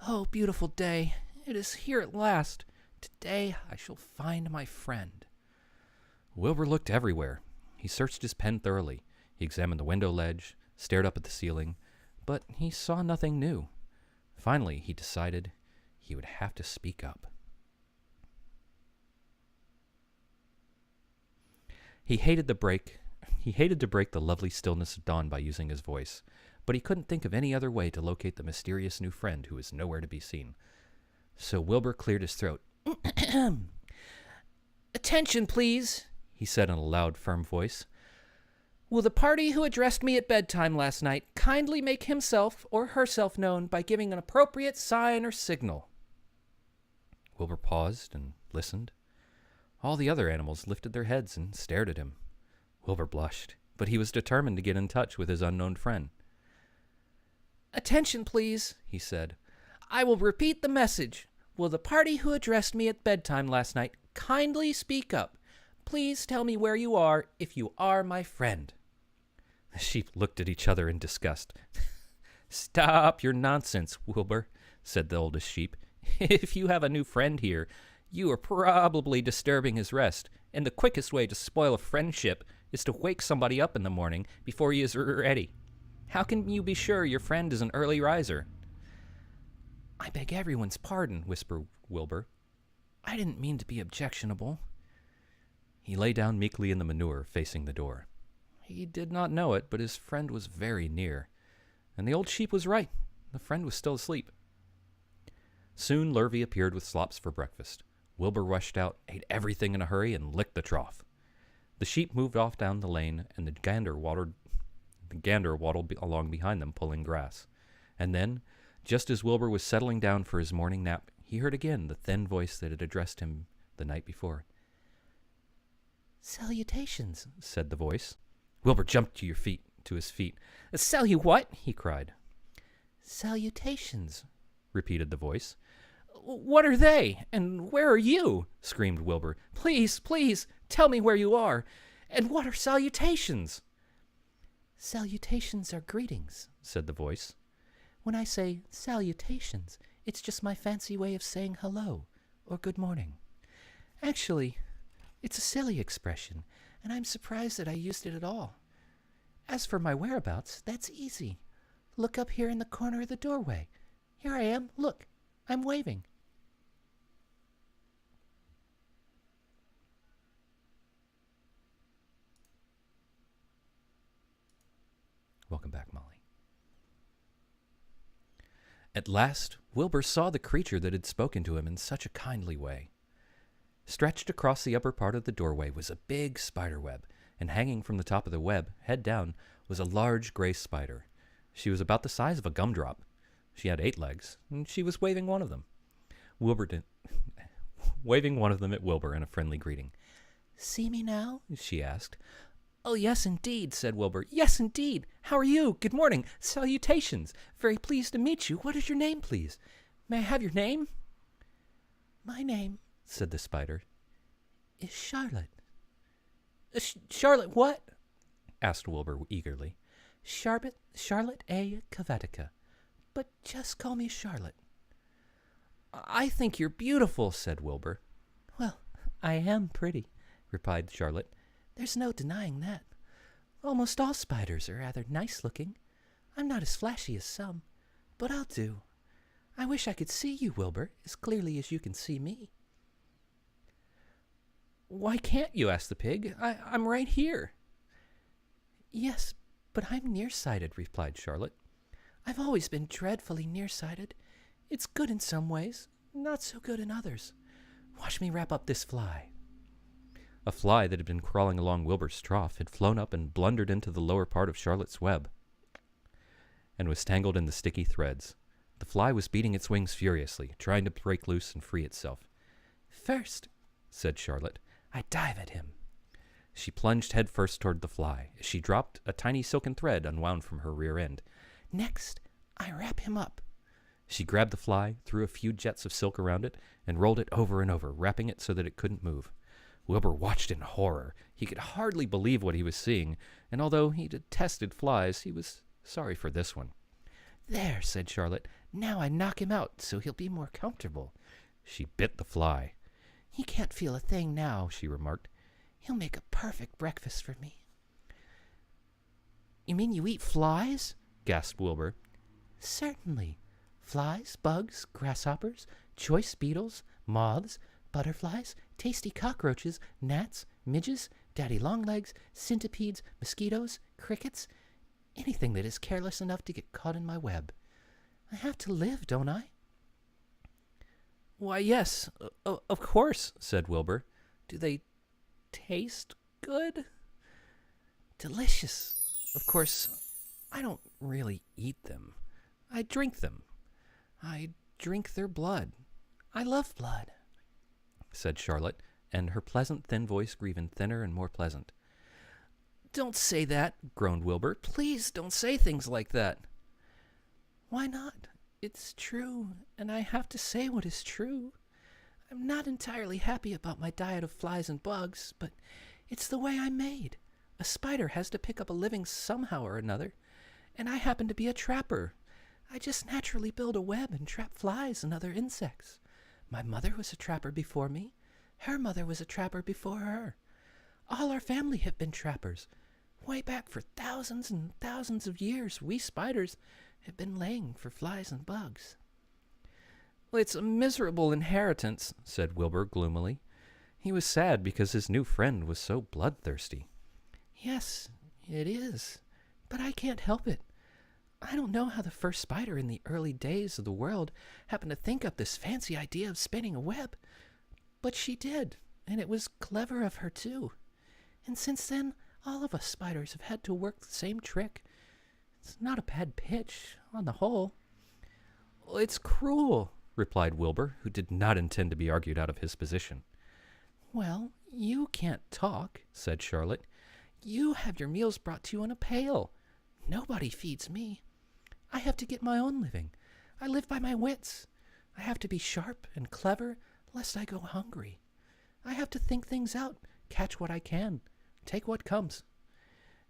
Oh, beautiful day. It is here at last. Today I shall find my friend. Wilbur looked everywhere. He searched his pen thoroughly. He examined the window ledge, stared up at the ceiling, but he saw nothing new. Finally, he decided he would have to speak up. He hated to break the lovely stillness of dawn by using his voice, but he couldn't think of any other way to locate the mysterious new friend who was nowhere to be seen. So Wilbur cleared his throat. Attention, please, he said in a loud, firm voice. Will the party who addressed me at bedtime last night kindly make himself or herself known by giving an appropriate sign or signal? Wilbur paused and listened. All the other animals lifted their heads and stared at him. Wilbur blushed, but he was determined to get in touch with his unknown friend. Attention, please, he said. I will repeat the message. Will the party who addressed me at bedtime last night kindly speak up? Please tell me where you are if you are my friend. The sheep looked at each other in disgust. Stop your nonsense, Wilbur, said the oldest sheep. If you have a new friend here, you are probably disturbing his rest, and the quickest way to spoil a friendship is to wake somebody up in the morning before he is ready. How can you be sure your friend is an early riser? I beg everyone's pardon, whispered Wilbur. I didn't mean to be objectionable. He lay down meekly in the manure, facing the door. He did not know it, but his friend was very near. And the old sheep was right. The friend was still asleep. Soon Lurvy appeared with slops for breakfast. Wilbur rushed out, ate everything in a hurry, and licked the trough. The sheep moved off down the lane, and the gander waddled along behind them, pulling grass. And then, just as Wilbur was settling down for his morning nap, he heard again the thin voice that had addressed him the night before. Salutations, said the voice. Wilbur jumped to his feet. What? He cried. Salutations, repeated the voice. What are they? And where are you? Screamed Wilbur. Please, please, tell me where you are. And what are salutations? Salutations are greetings, said the voice. When I say salutations, it's just my fancy way of saying hello or good morning. Actually, it's a silly expression, and I'm surprised that I used it at all. As for my whereabouts, that's easy. Look up here in the corner of the doorway. Here I am. Look, I'm waving. Welcome back, Molly. At last, Wilbur saw the creature that had spoken to him in such a kindly way. Stretched across the upper part of the doorway was a big spider web, and hanging from the top of the web, head down, was a large gray spider. She was about the size of a gumdrop. She had 8 legs, and she was waving one of them. Waving one of them at Wilbur in a friendly greeting. See me now? She asked. Oh, yes, indeed, said Wilbur. Yes, indeed. How are you? Good morning. Salutations. Very pleased to meet you. What is your name, please? May I have your name? My name, said the spider, is Charlotte. Charlotte what? Asked Wilbur eagerly. Charlotte A. Cavatica. But just call me Charlotte. I think you're beautiful, said Wilbur. Well, I am pretty, replied Charlotte. There's no denying that. Almost all spiders are rather nice-looking. I'm not as flashy as some, but I'll do. I wish I could see you, Wilbur, as clearly as you can see me. Why can't you? Asked the pig. I'm right here. Yes, but I'm nearsighted, replied Charlotte. I've always been dreadfully nearsighted. It's good in some ways, not so good in others. Watch me wrap up this fly. A fly that had been crawling along Wilbur's trough had flown up and blundered into the lower part of Charlotte's web and was tangled in the sticky threads. The fly was beating its wings furiously, trying to break loose and free itself. First, said Charlotte, I dive at him. She plunged headfirst toward the fly. As she dropped, a tiny silken thread unwound from her rear end. Next, I wrap him up. She grabbed the fly, threw a few jets of silk around it, and rolled it over and over, wrapping it so that it couldn't move. Wilbur watched in horror. He could hardly believe what he was seeing, and although he detested flies, he was sorry for this one. There, said Charlotte. Now I knock him out so he'll be more comfortable. She bit the fly. He can't feel a thing now, she remarked. He'll make a perfect breakfast for me. You mean you eat flies? Gasped Wilbur. Certainly. Flies, bugs, grasshoppers, choice beetles, moths, butterflies, tasty cockroaches, gnats, midges, daddy longlegs, centipedes, mosquitoes, crickets, anything that is careless enough to get caught in my web. I have to live, don't I? Why, yes, of course, said Wilbur. Do they taste good? Delicious. Of course, I don't really eat them. I drink them. I drink their blood. I love blood, said Charlotte, and her pleasant, thin voice grew even thinner and more pleasant. Don't say that, groaned Wilbur. Please don't say things like that. Why not? It's true, and I have to say what is true. I'm not entirely happy about my diet of flies and bugs, but it's the way I'm made. A spider has to pick up a living somehow or another, and I happen to be a trapper. I just naturally build a web and trap flies and other insects. My mother was a trapper before me. Her mother was a trapper before her. All our family have been trappers. Way back for thousands and thousands of years, we spiders have been laying for flies and bugs. Well, it's a miserable inheritance, said Wilbur gloomily. He was sad because his new friend was so bloodthirsty. Yes, it is, but I can't help it. I don't know how the first spider in the early days of the world happened to think up this fancy idea of spinning a web, but she did, and it was clever of her too. And since then, all of us spiders have had to work the same trick. It's not a bad pitch, on the whole. Well, it's cruel, replied Wilbur, who did not intend to be argued out of his position. Well, you can't talk, said Charlotte. You have your meals brought to you in a pail. Nobody feeds me. I have to get my own living. I live by my wits. I have to be sharp and clever, lest I go hungry. I have to think things out, catch what I can, take what comes.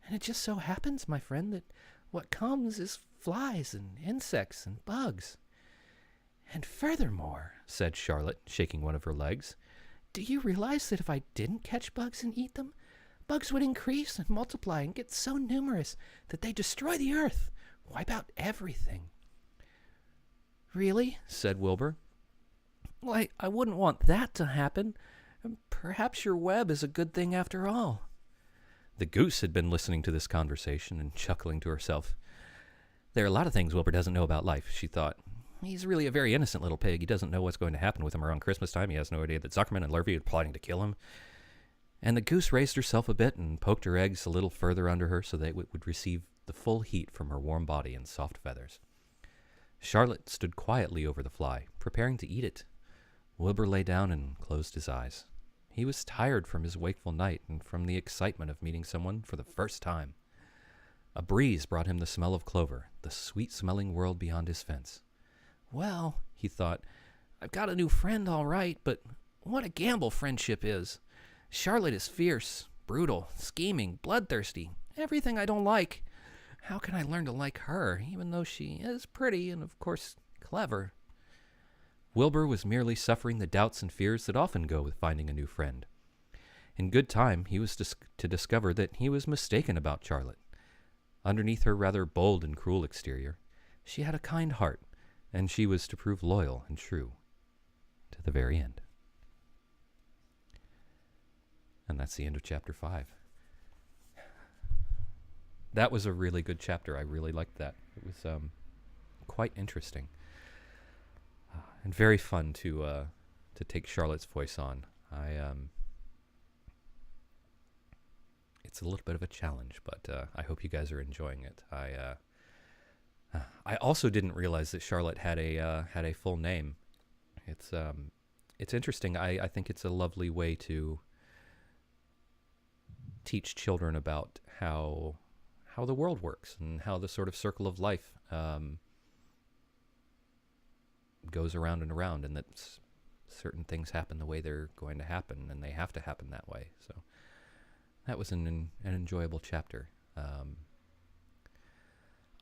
And it just so happens, my friend, that what comes is flies and insects and bugs. And furthermore, said Charlotte, shaking one of her legs, do you realize that if I didn't catch bugs and eat them, bugs would increase and multiply and get so numerous that they destroy the earth, wipe out everything? Really? Said Wilbur. Well, I wouldn't want that to happen. Perhaps your web is a good thing after all. The goose had been listening to this conversation and chuckling to herself. There are a lot of things Wilbur doesn't know about life, she thought. He's really a very innocent little pig. He doesn't know what's going to happen with him around Christmas time. He has no idea that Zuckerman and Lurvy are plotting to kill him. And the goose raised herself a bit and poked her eggs a little further under her so that it would receive the full heat from her warm body and soft feathers. Charlotte stood quietly over the fly, preparing to eat it. Wilbur lay down and closed his eyes. He was tired from his wakeful night and from the excitement of meeting someone for the first time. A breeze brought him the smell of clover, the sweet-smelling world beyond his fence. Well, he thought, I've got a new friend all right, but what a gamble friendship is. Charlotte is fierce, brutal, scheming, bloodthirsty, everything I don't like. How can I learn to like her, even though she is pretty and, of course, clever? Wilbur was merely suffering the doubts and fears that often go with finding a new friend. In good time, he was to discover that he was mistaken about Charlotte. Underneath her rather bold and cruel exterior, she had a kind heart, and she was to prove loyal and true to the very end. And that's the end of chapter 5. That was a really good chapter. I really liked that. It was quite interesting and very fun to take Charlotte's voice on. It's a little bit of a challenge, but I hope you guys are enjoying it. I also didn't realize that Charlotte had a full name. It's interesting. I think it's a lovely way to teach children about how the world works and how the sort of circle of life goes around and around, and that certain things happen the way they're going to happen, and they have to happen that way. So that was an enjoyable chapter.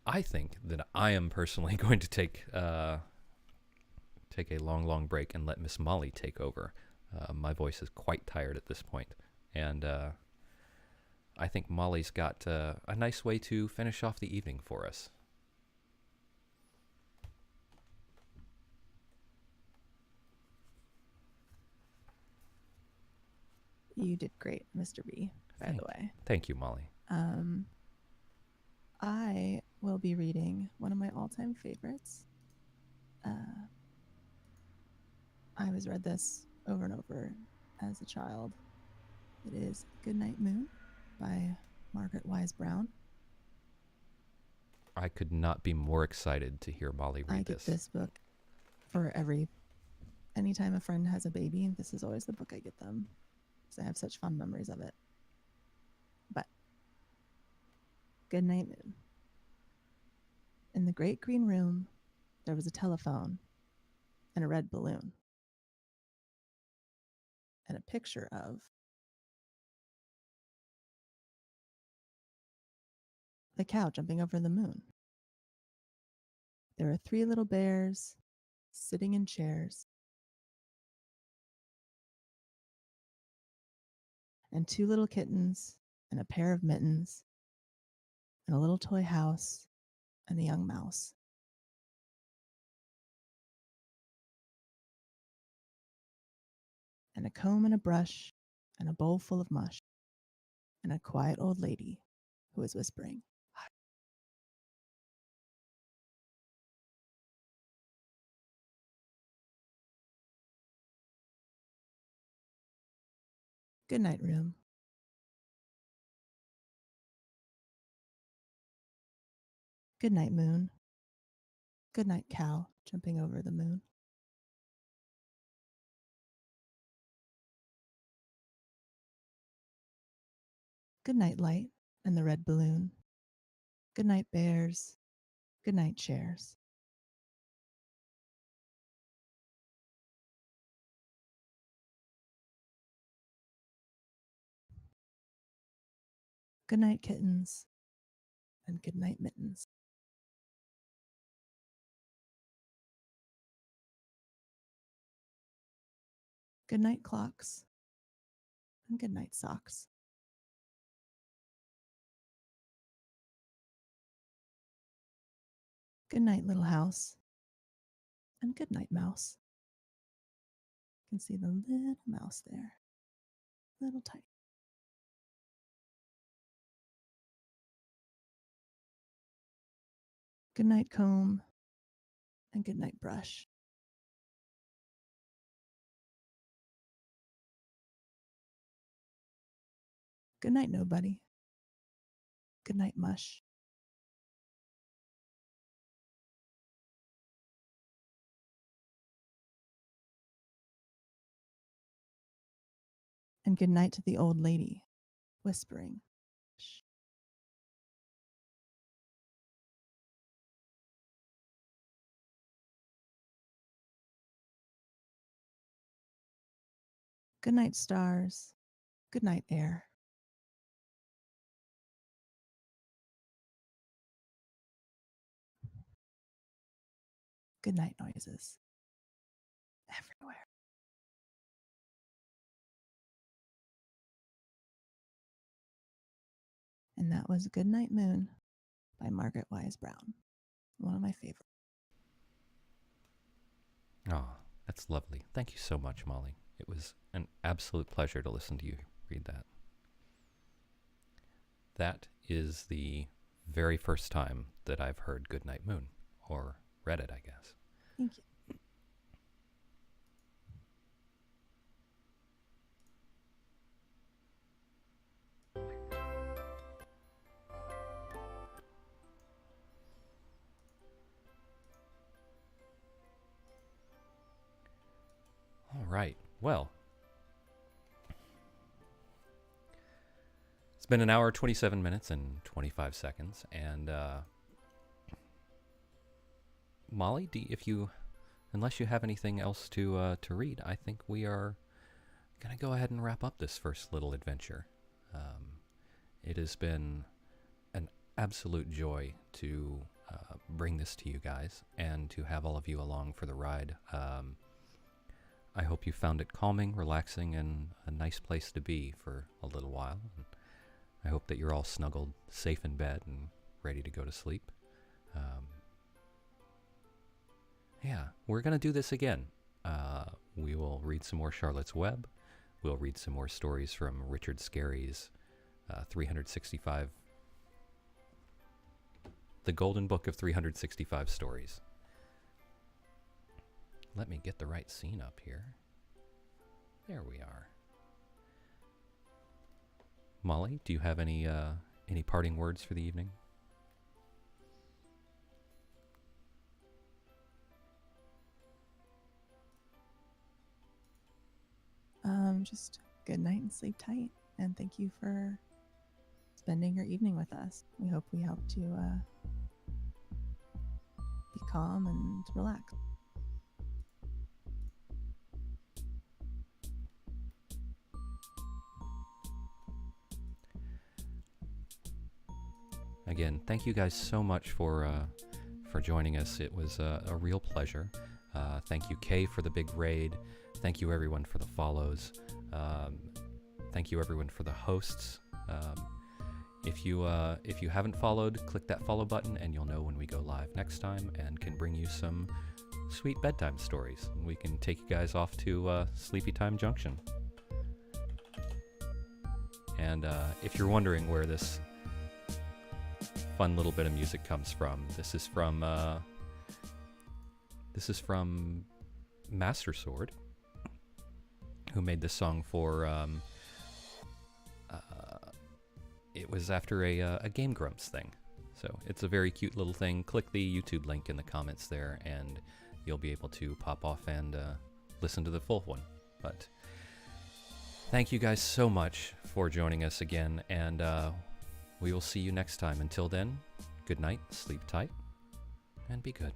I think that I am personally going to take a long break and let Miss Molly take over. My voice is quite tired at this point, and I think Molly's got a nice way to finish off the evening for us. You did great, Mr. B, by the way. Thank you, Molly. I will be reading one of my all-time favorites. I always read this over and over as a child. It is Goodnight Moon by Margaret Wise Brown. I could not be more excited to hear Molly read this. I get this book for anytime a friend has a baby. This is always the book I get them because I have such fond memories of it. But Goodnight Moon. In the great green room, there was a telephone and a red balloon and a picture of the cow jumping over the moon. There were 3 little bears sitting in chairs and 2 little kittens and a pair of mittens and a little toy house and a young mouse. And a comb and a brush and a bowl full of mush and a quiet old lady who was whispering, "Hush." Good night, room. Good night, moon. Good night, cow jumping over the moon. Good night, light and the red balloon. Good night, bears. Good night, chairs. Good night, kittens. And good night, mittens. Good night, clocks. And good night, socks. Good night, little house. And good night, mouse. You can see the little mouse there. Little tiny. Good night, comb. And good night, brush. Good night, nobody. Good night, mush. And good night to the old lady, whispering, "Shh." Good night, stars. Good night, air. Good night, noises. everywhere. And that was Goodnight Moon by Margaret Wise Brown. One of my favorites. Oh, that's lovely. Thank you so much, Molly. It was an absolute pleasure to listen to you read that. That is the very first time that I've heard Goodnight Moon, or read it, I guess. Thank you. All right. Well, it's been an hour, 27 minutes, and 25 seconds. And Molly, unless you have anything else to read, I think we are gonna go ahead and wrap up this first little adventure. It has been an absolute joy to bring this to you guys and to have all of you along for the ride. I hope you found it calming, relaxing, and a nice place to be for a little while. And I hope that you're all snuggled, safe in bed, and ready to go to sleep. Yeah, we're going to do this again. We will read some more Charlotte's Web. We'll read some more stories from Richard Scarry's 365... The Golden Book of 365 Stories. Let me get the right scene up here. There we are. Molly, do you have any parting words for the evening? Just good night and sleep tight. And thank you for spending your evening with us. We hope we helped you be calm and relax. Again, thank you guys so much for joining us. It was a real pleasure. Thank you, Kay, for the big raid. Thank you, everyone, for the follows. Thank you, everyone, for the hosts. If you haven't followed, click that follow button, and you'll know when we go live next time, and can bring you some sweet bedtime stories. And we can take you guys off to Sleepy Time Junction. And if you're wondering where this fun little bit of music comes from, this is from Master Sword, who made this song for it was after a Game Grumps thing. So it's a very cute little thing. Click the YouTube link in the comments there, and you'll be able to pop off and listen to the full one. But thank you guys so much for joining us again, and we will see you next time. Until then, good night, sleep tight, and be good.